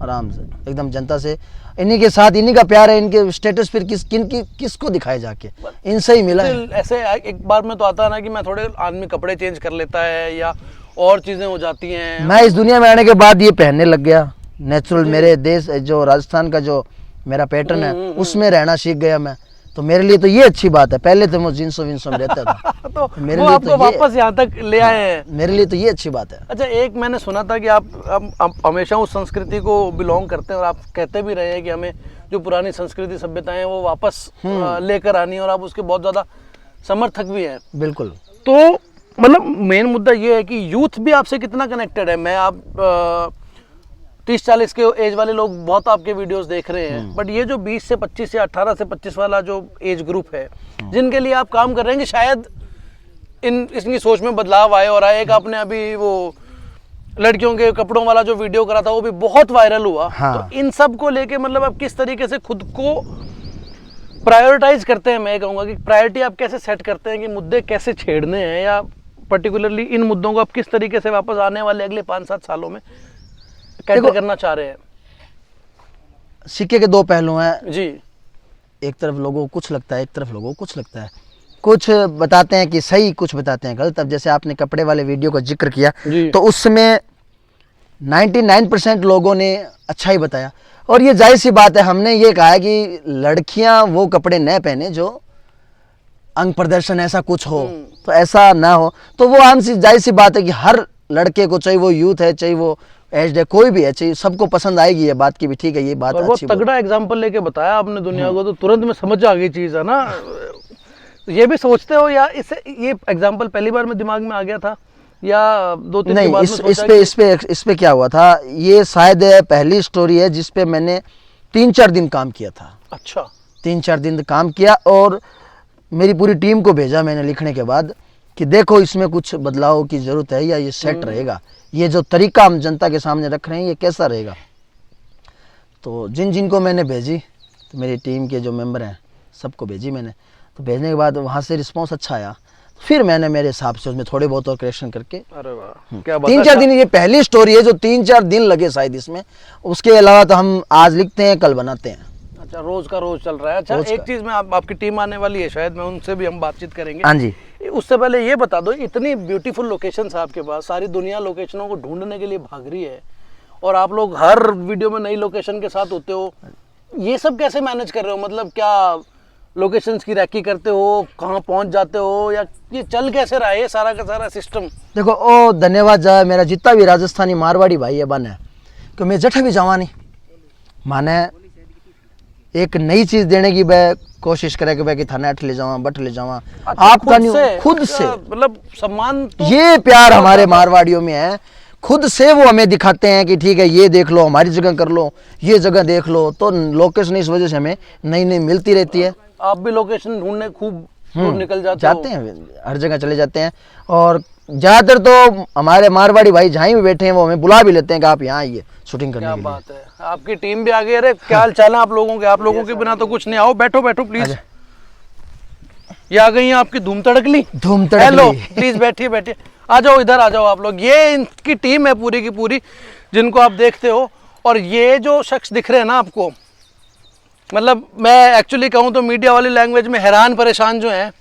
आराम से, एकदम जनता से, इन्हीं के साथ, इन्हीं का प्यार है। इनके स्टेटस फिर किसको दिखाए जाके, इनसे ही मिला है। ऐसे एक बार में तो आता है ना कि मैं थोड़े आदमी कपड़े चेंज कर लेता है या और चीजें हो जाती हैं। मैं इस दुनिया में आने के बाद ये पहनने लग गया नेचुरल। मेरे देश जो राजस्थान का जो मेरा पैटर्न है उसमें रहना सीख गया मैं। तो मेरे लिए तो ये अच्छी बात है। पहले तो मैं जींसों विंसों में रहता था तो मेरे वो लिए आपको तो वापस यहाँ तक ले आए हैं। मेरे लिए तो ये अच्छी बात है। अच्छा, एक मैंने सुना था कि आप हमेशा उस संस्कृति को बिलोंग करते हैं, और आप कहते भी रहे हैं कि हमें जो पुरानी संस्कृति सभ्यताएं वो वापस लेकर आनी है, और आप उसके बहुत ज़्यादा समर्थक भी हैं। बिल्कुल। तो मतलब मेन मुद्दा ये है कि यूथ भी आपसे कितना कनेक्टेड है। मैं आप 30-40 के एज वाले लोग बहुत आपके वीडियोस देख रहे हैं, बट ये जो 20 से 25 या 18 से 25 वाला जो एज ग्रुप है जिनके लिए आप काम कर रहे हैं कि शायद इसकी सोच में बदलाव आए और आए। एक आपने अभी वो लड़कियों के कपड़ों वाला जो वीडियो करा था वो भी बहुत वायरल हुआ। हाँ। तो इन सब को लेके मतलब आप किस तरीके से खुद को प्रायोरिटाइज करते हैं? मैं कहूँगा कि प्रायोरिटी आप कैसे सेट करते हैं कि मुद्दे कैसे छेड़ने हैं, या पर्टिकुलरली इन मुद्दों को आप किस तरीके से वापस आने वाले अगले 5-7 सालों में कैसे करना चाह रहे हैं? सिक्के के दो पहलू हैं जी। एक तरफ लोगों को कुछ लगता है, एक तरफ लोगों को कुछ लगता है। कुछ बताते हैं कि सही, कुछ बताते हैं गलत। अब जैसे आपने कपड़े वाले वीडियो का जिक्र किया तो उसमें 99% लोगों ने अच्छा ही बताया, और ये जाहिर सी बात है। हमने ये कहा है कि लड़कियां वो कपड़े न पहने जो अंग प्रदर्शन ऐसा कुछ हो, तो ऐसा ना हो। तो वो आम सी जाहिर सी बात है कि हर लड़के को, चाहे वो यूथ है, चाहे वो एज है, कोई भी है, चाहिए सबको पसंद आएगी ये बात की भी। ठीक है, ये बात और वो अच्छी तगड़ा एग्जांपल लेके बताया आपने दुनिया को, तो तुरंत में समझ आ गई चीज है ना। ये भी सोचते हो या इसे ये एग्जांपल पहली बार में दिमाग में आ गया था या 2-3 नहीं, के बाद में सोचा इस पे क्या हुआ था, ये शायद पहली स्टोरी है जिस पे मैंने 3-4 दिन काम किया था। अच्छा। 3-4 दिन काम किया और मेरी पूरी टीम को भेजा मैंने लिखने के बाद कि देखो इसमें कुछ बदलाव की जरूरत है या ये सेट रहेगा, ये जो तरीका हम जनता के सामने रख रहे हैं ये कैसा रहेगा। तो जिन जिन को मैंने भेजी, तो मेरी टीम के जो मेंबर हैं सबको भेजी मैंने। तो भेजने के बाद वहाँ से रिस्पांस अच्छा आया, फिर मैंने मेरे हिसाब से उसमें थोड़े बहुत और करेक्शन करके। अरे वाह, क्या बात। 3-4 दिन, ये पहली स्टोरी है जो 3-4 दिन लगे शायद इसमें। उसके अलावा तो हम आज लिखते हैं, कल बनाते हैं। अच्छा, रोज का रोज चल रहा है। अच्छा, एक चीज में आपकी टीम आने वाली है शायद, मैं उनसे भी हम बातचीत करेंगे। हाँ जी। उससे पहले ये बता दो, इतनी ब्यूटीफुल लोकेशंस आपके पास, सारी दुनिया लोकेशनों को ढूंढने के लिए भाग रही है और आप लोग हर वीडियो में नई लोकेशन के साथ होते हो, ये सब कैसे मैनेज कर रहे हो? मतलब क्या लोकेशंस की रैकी करते हो, कहाँ पहुंच जाते हो, या ये चल कैसे रहा है ये सारा का सारा सिस्टम? देखो, ओ धन्यवाद जा मेरा जितना भी राजस्थानी मारवाड़ी भाई है बन है कि मैं जठे भी जावा नहीं माने एक नई चीज देने की मैं कोशिश करे कि भाई कि थाने अठ ले जावा, बट ले जावा। अच्छा, आपका नहीं, खुद से मतलब सम्मान तो ये प्यार हमारे मारवाड़ियों में है। खुद से वो हमें दिखाते हैं कि ठीक है ये देख लो, हमारी जगह कर लो, ये जगह देख लो। तो लोकेशन इस वजह से हमें नई नई मिलती रहती है। आप भी लोकेशन ढूंढने खूब दूर निकल जाते हैं, हर जगह चले जाते हैं। और ज्यादातर तो हमारे मारवाड़ी भाई जहाँ भी बैठे हैं वो हमें बुला भी लेते हैं कि आप यहाँ आइए शूटिंग करने के लिए। क्या बात है, आपकी टीम भी आ गई। अरे क्या हाल चाल है आप लोगों के? आप लोगों के बिना तो कुछ नहीं। आओ बैठो बैठो प्लीज। ये आ गई है आपकी धूम तड़कली। धूम तड़कली। हेलो, प्लीज बैठिए बैठिए, आ जाओ इधर आ जाओ आप लोग। ये इनकी टीम है पूरी की पूरी जिनको आप देखते हो। और ये जो शख्स दिख रहे हैं ना आपको, मतलब मैं एक्चुअली कहूँ तो मीडिया वाली लैंग्वेज में हैरान परेशान जो हैं,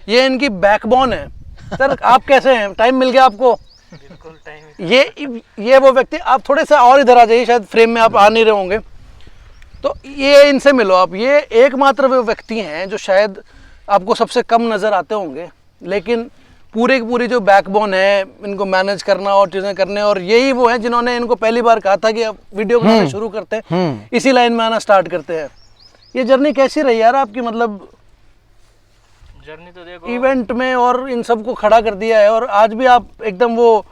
ये इनकी बैकबोन है। सर आप कैसे हैं? टाइम मिल गया आपको? बिल्कुल टाइम। ये वो व्यक्ति, आप थोड़े से और इधर आ जाइए, शायद फ्रेम में आप आ नहीं रहे होंगे। तो ये इनसे मिलो आप। ये एकमात्र वो व्यक्ति हैं जो शायद आपको सबसे कम नज़र आते होंगे, लेकिन पूरे की पूरी जो बैकबोन है इनको मैनेज करना और चीज़ें करने, और यही वो हैं जिन्होंने इनको पहली बार कहा था कि अब वीडियो बनाना शुरू करते हैं, इसी लाइन में आना स्टार्ट करते हैं। ये जर्नी कैसी रही यार आपकी? मतलब जर्नी तो देखो, इवेंट में और इन सब को खड़ा कर दिया है, और आज भी आप एकदम वो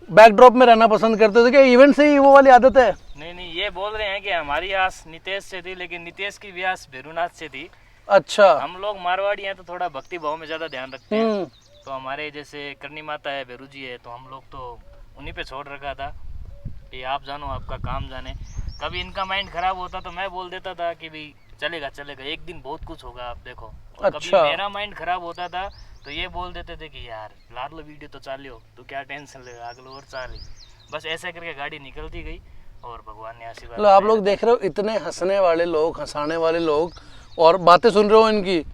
बैकड्रॉप में रहना पसंद करते थे। क्या इवेंट से ही वो वाली आदत है? नहीं ये बोल रहे हैं कि हमारी आस नितेश से थी, लेकिन नितेश की भी आस भैरूनाथ से थी। अच्छा। हम लोग मारवाड़ी हैं तो थोड़ा भक्ति भाव में ज्यादा ध्यान रखते हैं। तो हमारे जैसे करनी माता है, भैरू जी है, तो हम लोग तो उन्हीं पे छोड़ रखा था कि आप जानो, आपका काम जाने। कभी इनका माइंड खराब होता तो मैं बोल देता था कि भाई चलेगा चलेगा, एक दिन बहुत कुछ होगा, आप देखो। और अच्छा। कभी मेरा माइंड खराब होता था तो ये बोल देते थे कि यार लार लो वीडियो तो चालियो, तो क्या टेंशन लेगा, अगलो और चाली। बस ऐसे करके गाड़ी निकलती गई और भगवान ने आशीर्वाद। मतलब आप लोग देख रहे हो इतने हंसने वाले लोग, हंसाने वाले लोग, और बातें सुन रहे हो इनकी,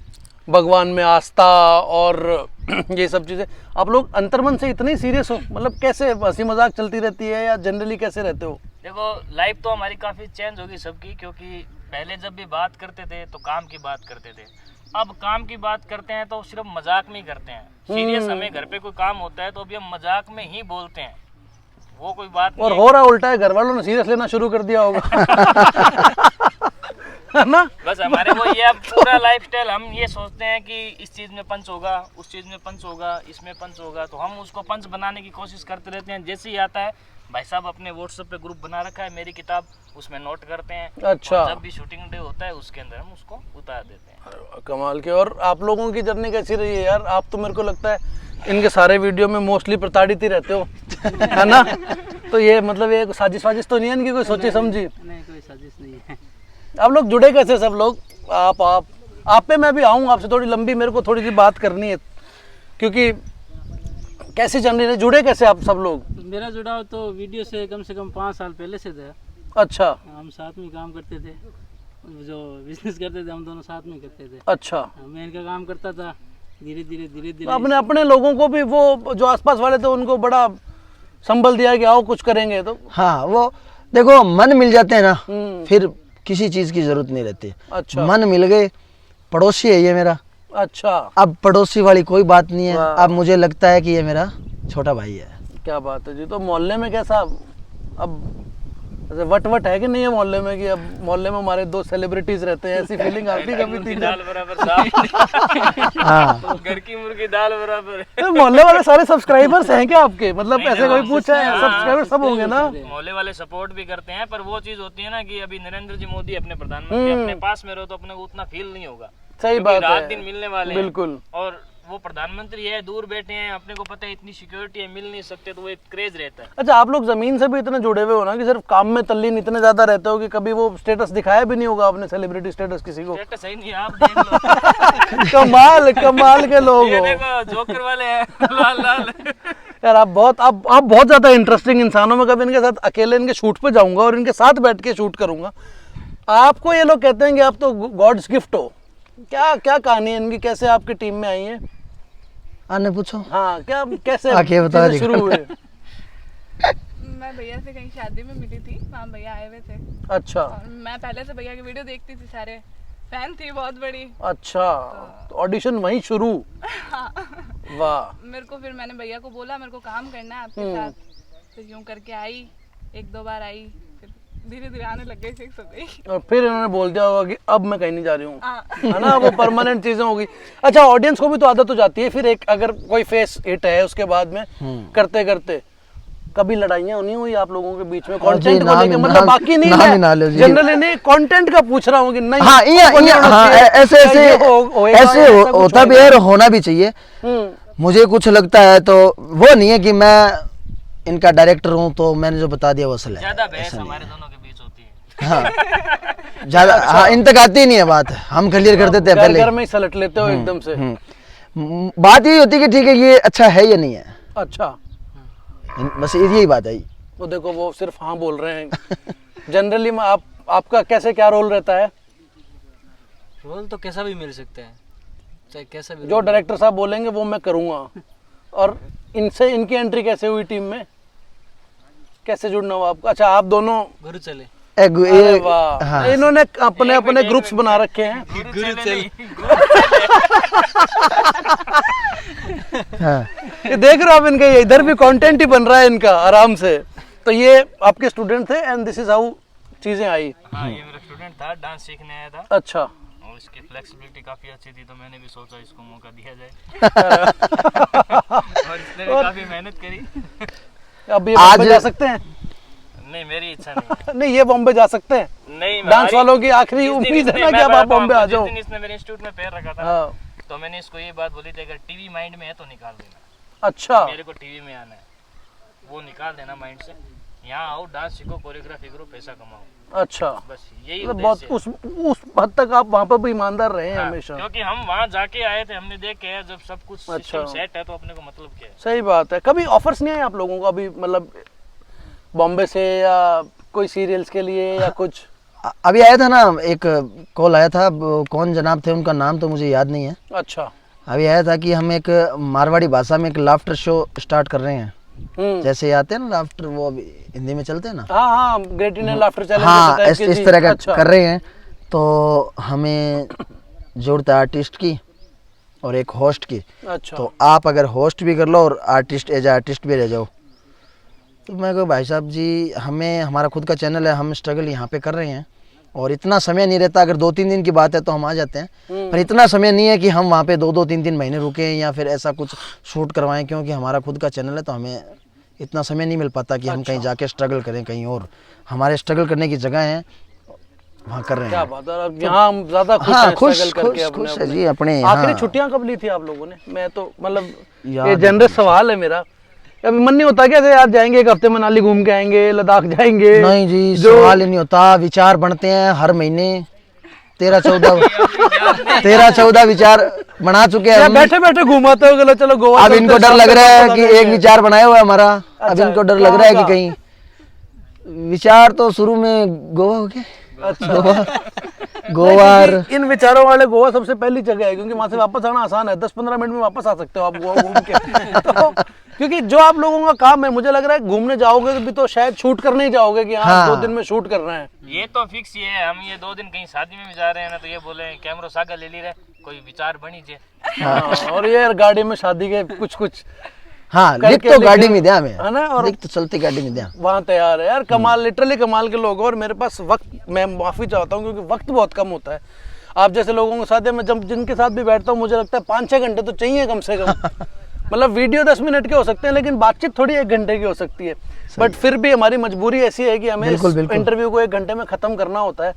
भगवान में आस्था और ये सब चीज़ें। आप लोग अंतर्मन से इतने सीरियस हो? मतलब कैसे हंसी मजाक चलती रहती है या जनरली कैसे रहते हो? देखो, लाइफ तो हमारी काफ़ी चेंज होगी सबकी, क्योंकि पहले जब भी बात करते थे तो काम की बात करते थे। अब काम की बात करते हैं तो सिर्फ मजाक में ही करते हैं। सीरियस हमें घर पे कोई काम होता है तो अभी हम मजाक में ही बोलते हैं, वो कोई बात नहीं। और हो रहा उल्टा है, घर वालों ने सीरियस लेना शुरू कर दिया होगा। है ना? बस हमारे वो ये अब पूरा लाइफस्टाइल हम ये सोचते हैं कि इस चीज में पंच होगा, उस चीज में पंच होगा, इसमें पंच होगा, तो हम उसको पंच बनाने की कोशिश करते रहते हैं। जैसे ही आता है भाई साहब अपने व्हाट्सएप पे ग्रुप बना रखा है मेरी किताब, उसमें नोट करते हैं। अच्छा। और जब भी शूटिंग डे होता है उसके अंदर हम उसको उतार देते हैं। अरे वाह, कमाल के। और आप लोगों की जर्नी कैसी रही है यार? आप तो मेरे को लगता है इनके सारे वीडियो में मोस्टली प्रताड़ित ही रहते हो है ना? तो ये मतलब ये साजिश वाजिश तो नहीं है इनकी, कोई सोची समझी? नहीं, कोई साजिश नहीं है। आप लोग जुड़े कैसे सब लोग? आप पे मैं भी आऊँगा, आपसे थोड़ी लंबी मेरे को थोड़ी सी बात करनी है, क्योंकि कैसी चल रही है, जुड़े कैसे आप सब लोग? मेरा जुड़ाव तो वीडियो से कम 5 साल पहले से था। अच्छा हम साथ में काम करते थे, जो बिजनेस करते थे हम दोनों साथ में करते थे। अच्छा। मैं इनका काम करता था, धीरे तो अपने अपने लोगों को भी, वो जो आसपास वाले थे उनको बड़ा संभल दिया कि आओ कुछ करेंगे तो? हाँ, वो देखो मन मिल जाते हैं ना, फिर किसी चीज की जरूरत नहीं रहती। अच्छा। मन मिल गए, पड़ोसी है ये मेरा। अच्छा, अब पड़ोसी वाली कोई बात नहीं है, वाह। अब मुझे लगता है कि ये मेरा छोटा भाई है। क्या बात है जी। तो मोहल्ले में कैसा अब ऐसे वट है कि नहीं है मोहल्ले में, कि अब मोहल्ले में हमारे 2 सेलिब्रिटीज रहते हैं, ऐसी फीलिंग आती है कभी? 3 दाल बराबर साहब। हाँ, घर की मुर्गी दाल बराबर। तो मोहल्ले वाले सारे सब्सक्राइबर्स हैं क्या आपके? मतलब ऐसे कोई पूछा है? सब्सक्राइबर सब होंगे ना? मोहल्ले वाले सपोर्ट भी करते हैं, पर वो चीज होती है ना कि अभी नरेंद्र जी मोदी अपने प्रधानमंत्री अपने पास में रहो तो अपने को उतना फील नहीं होगा। सही क्योंकि बात रात है, दिन मिलने वाले हैं। बिल्कुल। और वो प्रधानमंत्री है, दूर बैठे हैं, अपने को पता है इतनी सिक्योरिटी है, मिल नहीं सकते, तो वो एक क्रेज रहता है। अच्छा, आप लोग जमीन से भी इतने जुड़े हुए हो ना कि सिर्फ काम में तल्लीन इतने ज्यादा रहते हो कि कभी वो स्टेटस दिखाया भी नहीं होगा आपने, सेलिब्रिटी स्टेटस किसी को? स्टेटस सही नहीं है, आप देख लो। कमाल के लोग ये हो देखो जोकर वाले हैं, लाल लाल। यार। आप बहुत ज्यादा इंटरेस्टिंग इंसान हो। मैं कभी इनके साथ अकेले इनके शूट पे जाऊंगा और इनके साथ बैठ के शूट करूंगा। आपको ये लोग कहते हैं कि आप तो गॉड्स गिफ्ट हो। क्या क्या कहानी है इनकी, कैसे आपकी टीम में आई है? आने पूछो। हाँ, क्या कैसे आके बता चीजें शुरू हुए? मैं भैया से कहीं शादी में मिली थी, वहाँ भैया आए हुए थे। अच्छा और मैं पहले से भैया की वीडियो देखती थी, सारे फैन थी बहुत बड़ी। अच्छा, तो ऑडिशन वहीं शुरू? वाह। मेरे को फिर मैंने भैया को बोला मेरे को काम करना है आपके साथ, तो यूं करके आई, 1-2 बार आई, फिर धीरे धीरे आने लग गई, फिक्स हो गई। और फिर इन्होंने बोल दिया होगा कि अब मैं कहीं नहीं जा रही हूँ, हाँ। है ना? वो परमानेंट चीजें होगी। अच्छा, ऑडियंस को भी तो आदत हो जाती है फिर, एक अगर कोई फेस हिट है उसके बाद में करते करते कभी लड़ाइयाँ नहीं हुई आप लोगों के बीच में कंटेंट को लेके? मतलब बाकी नहीं, जनरली नहीं, कंटेंट का पूछ रहा हूँ कि नहीं। हाँ, ऐसे होता भी है और होना भी चाहिए। मुझे कुछ लगता है तो वो नहीं है कि मैं इनका डायरेक्टर हूँ तो मैंने जो बता दिया वो असल है। ज्यादा बहस हमारे दोनों के बीच होती है। हाँ, ज्यादा। हाँ, इन तक आती नहीं है बात, हम क्लियर कर देते हैं पहले। घर में ही सलट लेते हो एकदम से? बात यही होती है कि ठीक है ये अच्छा है या नहीं है, अच्छा, बस यही बात है। तो देखो वो सिर्फ हाँ बोल रहे हैं। जनरली आपका कैसे क्या रोल रहता है? रोल तो कैसा भी मिल सकता है, चाहे कैसा भी। जो डायरेक्टर साहब बोलेंगे वो मैं करूँगा। और इनकी एंट्री कैसे हुई टीम में, कैसे जुड़ना हुआ आपका? अच्छा, आप दोनों गुरु चले। अरे वाह। हाँ। इन्होंने अपने अपने ग्रुप्स बना रखे हैं। हाँ। ये देख रहे हो आप इनका, ये इधर भी कंटेंट ही बन रहा है इनका आराम से। तो ये आपके स्टूडेंट थे एंड दिस इज हाउ चीजें आई? हाँ, ये मेरा स्टूडेंट था, डांस सीखने आया था। अच्छा। और इसकी फ्लेक्सिबिलिटी काफी अच्छी थी, तो मैंने भी सोचा इसको मौका दिया जाए। और इसने भी काफी मेहनत करी। अब ये बॉम्बे जा सकते हैं? नहीं, मेरी इच्छा नहीं। नहीं, ये बॉम्बे जा सकते हैं? नहीं, डांस वालों की आखिरी उम्मीद है ना कि अब आप बॉम्बे आ जाओ। इसने मेरे इंस्टीट्यूट में पैर रखा था, हाँ। तो मैंने इसको ये बात बोली थी अगर टीवी माइंड में है तो निकाल देना। अच्छा, मेरे को टीवी में आना है, वो निकाल देना माइंड से। यहाँ आओ, डांस सीखो, कोरियोग्राफी करो, पैसा कमाओ। अच्छा, बस यही मतलब बहुत उस हद तक आप वहाँ पर भी ईमानदार रहे हैं हमेशा। क्योंकि हम वहाँ जाके आए थे, हमने देख के जब सब कुछ सिस्टम सेट है तो अपने को मतलब क्या है। सही बात है। कभी ऑफर्स नहीं आए आप लोगों को अभी, मतलब बॉम्बे से या कोई सीरियल्स के लिए या कुछ? अभी आया था ना, एक कॉल आया था, कौन जनाब थे उनका नाम तो मुझे याद नहीं है। अच्छा। अभी आया था कि हम एक मारवाड़ी भाषा में एक लाफ्टर शो स्टार्ट कर रहे हैं। जैसे आते हैं ना लाफ्टर, वो अभी हिंदी में चलते हैं ना। हाँ हाँ, ग्रेट इंडियन लाफ्टर चैलेंज। हाँ, इस तरह का कर रहे हैं। तो हमें जरूरत है आर्टिस्ट की और एक होस्ट की। अच्छा। तो आप अगर होस्ट भी कर लो और आर्टिस्ट एज आर्टिस्ट भी रह जाओ। तो मैं कहूँ भाई साहब जी, हमें हमारा खुद का चैनल है, हम स्ट्रगल यहाँ पे कर रहे हैं, और इतना समय नहीं रहता। अगर 2-3 दिन की बात है तो हम आ जाते हैं, पर इतना समय नहीं है कि हम वहाँ पे 2-2 3-3 महीने रुकें या फिर ऐसा कुछ शूट करवाएं, क्योंकि हमारा खुद का चैनल है तो हमें इतना समय नहीं मिल पाता कि हम कहीं जाके स्ट्रगल करें कहीं और। हमारे स्ट्रगल करने की जगह है, वहाँ कर रहे क्या हैं। बात है। अब यहाँ हम ज्यादा खुश हाँ, हैं खुश struggle करके खुश अपने खुश है अपने। जी अपने। आखिरी हाँ। छुट्टियां कब ली थी आप लोगों ने? मैं तो मतलब याद ये जनरल सवाल है मेरा, अभी मन नहीं होता क्या यार जाएंगे एक हफ्ते मनाली घूम के आएंगे, लद्दाख जाएंगे? नहीं जी, जो सवाल ही नहीं होता। विचार बनते हैं हर महीने, 13-14 विचार बना चुके हैं या हम। बैठे बैठे घुमाते हो, चलो चलो गोवा अब चलते इनको हैं, डर शाम लग को रहा है पता कि नहीं एक है। विचार बनाया हुआ है हमारा। अब अच्छा, इनको डर लग रहा है कि कहाँ कहीं विचार तो शुरू में गोवा हो गया। अच्छा गोवा और क्योंकि इन विचारों वाले गोवा सबसे पहली जगह है, क्योंकि वहां से वापस आना आसान है, 10-15 मिनट में वापस आ सकते हो आप गोवा घूम के। तो क्योंकि जो आप लोगों का काम है, मुझे लग रहा है घूमने जाओगे भी तो शायद शूट करने ही जाओगे कि हाँ 2 दिन में शूट करना है। ये तो फिक्स ये है, हम ये 2 दिन कहीं शादी में भी जा रहे हैं ना, तो ये बोले कैमरा सागा ले ली रहे, कोई विचार बनी जे। हाँ, और ये यार गाड़ी में शादी के कुछ हाँ, लिख करके तो गाड़ी लेकिन- में दिया हमें, है ना, और लिख तो चलती गाड़ी में दिया। वहाँ तैयार है यार। कमाल, लिटरली कमाल के लोग हैं। और मेरे पास वक्त, मैं माफ़ी चाहता हूँ क्योंकि वक्त बहुत कम होता है आप जैसे लोगों के साथ है। मैं जब जिनके साथ भी बैठता हूँ मुझे लगता है 5-6 घंटे तो चाहिए कम से कम। मतलब वीडियो 10 मिनट के हो सकते हैं लेकिन बातचीत थोड़ी 1 घंटे की हो सकती है। बट फिर भी हमारी मजबूरी ऐसी है कि हमें इस इंटरव्यू को 1 घंटे में ख़त्म करना होता है।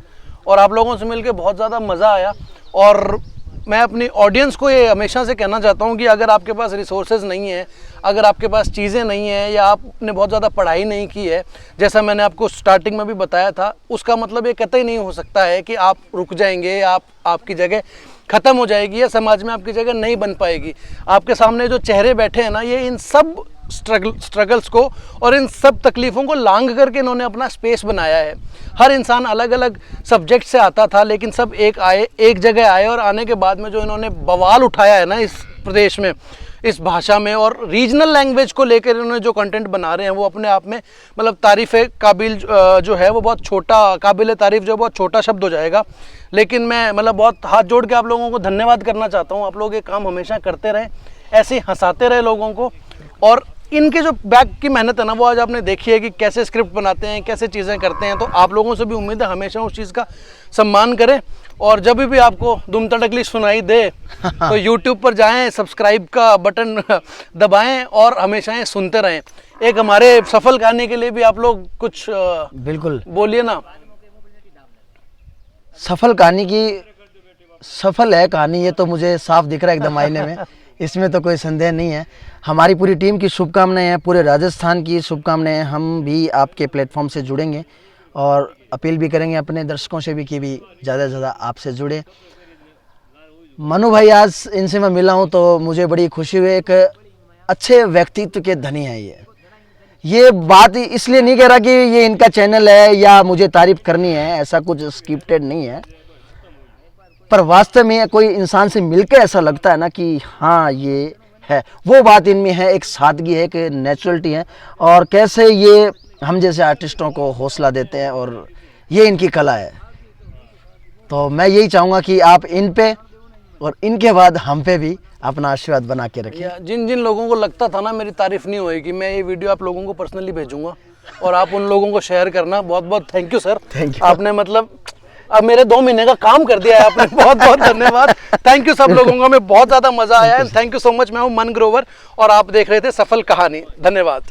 और आप लोगों से मिलकर बहुत ज़्यादा मज़ा आया। और मैं अपनी ऑडियंस को ये हमेशा से कहना चाहता हूँ कि अगर आपके पास रिसोर्सेज नहीं है, अगर आपके पास चीज़ें नहीं हैं, या आपने बहुत ज़्यादा पढ़ाई नहीं की है, जैसा मैंने आपको स्टार्टिंग में भी बताया था, उसका मतलब ये कतई नहीं हो सकता है कि आप रुक जाएंगे, आपकी जगह ख़त्म हो जाएगी या समाज में आपकी जगह नहीं बन पाएगी। आपके सामने जो चेहरे बैठे हैं ना, ये इन सब स्ट्रगल्स को और इन सब तकलीफ़ों को लांघ करके इन्होंने अपना स्पेस बनाया है। हर इंसान अलग अलग सब्जेक्ट से आता था, लेकिन सब एक जगह आए, और आने के बाद में जो इन्होंने बवाल उठाया है ना इस प्रदेश में, इस भाषा में, और रीजनल लैंग्वेज को लेकर इन्होंने जो कंटेंट बना रहे हैं वो अपने आप में मतलब तारीफ़ काबिल जो है वो बहुत छोटा, काबिल तारीफ़ जो है बहुत छोटा शब्द हो जाएगा। लेकिन मैं मतलब बहुत हाथ जोड़ के आप लोगों को धन्यवाद करना चाहता हूँ। आप लोग ये काम हमेशा करते रहें, ऐसे ही हंसाते रहे लोगों को। और इनके जो बैक की मेहनत है ना, वो आज आपने देखी है कि कैसे स्क्रिप्ट बनाते हैं, कैसे चीज़ें करते हैं। तो आप लोगों से भी उम्मीद है हमेशा उस चीज़ का सम्मान करें। और जब भी आपको दुम तड़कली सुनाई दे तो यूट्यूब पर जाएं, सब्सक्राइब का बटन दबाएं और हमेशा ये सुनते रहें। एक हमारे सफल कहानी के लिए भी आप लोग कुछ बिल्कुल बोलिए ना। सफल कहानी की, सफल है कहानी, ये तो मुझे साफ दिख रहा है एकदम आईने में, इसमें तो कोई संदेह नहीं है। हमारी पूरी टीम की शुभकामनाएं हैं, पूरे राजस्थान की शुभकामनाएं। हम भी आपके प्लेटफॉर्म से जुड़ेंगे और अपील भी करेंगे अपने दर्शकों से भी कि भी ज़्यादा से ज़्यादा आपसे जुड़े। मनु भाई, आज इनसे मैं मिला हूँ तो मुझे बड़ी खुशी हुई। एक अच्छे व्यक्तित्व के धनी हैं ये बात इसलिए नहीं कह रहा कि ये इनका चैनल है या मुझे तारीफ करनी है, ऐसा कुछ स्क्रिप्टेड नहीं है, पर वास्तव में कोई इंसान से मिलकर ऐसा लगता है ना कि हाँ ये है, वो बात इनमें है। एक सादगी है, एक नेचुरलिटी है, और कैसे ये हम जैसे आर्टिस्टों को हौसला देते हैं, और ये इनकी कला है। तो मैं यही चाहूँगा कि आप इन पे और इनके बाद हम पे भी अपना आशीर्वाद बना के रखिए। जिन जिन लोगों को लगता था ना मेरी तारीफ़ नहीं होएगी, मैं ये वीडियो आप लोगों को पर्सनली भेजूंगा और आप उन लोगों को शेयर करना। बहुत बहुत thank you sir. Thank you. आपने मतलब अब मेरे 2 महीने का काम कर दिया है आपने। बहुत बहुत धन्यवाद। थैंक यू सब लोगों को, हमें बहुत ज़्यादा मज़ा आया है। Thank you so much. मैं हूँ मन ग्रोवर और आप देख रहे थे सफल कहानी। धन्यवाद।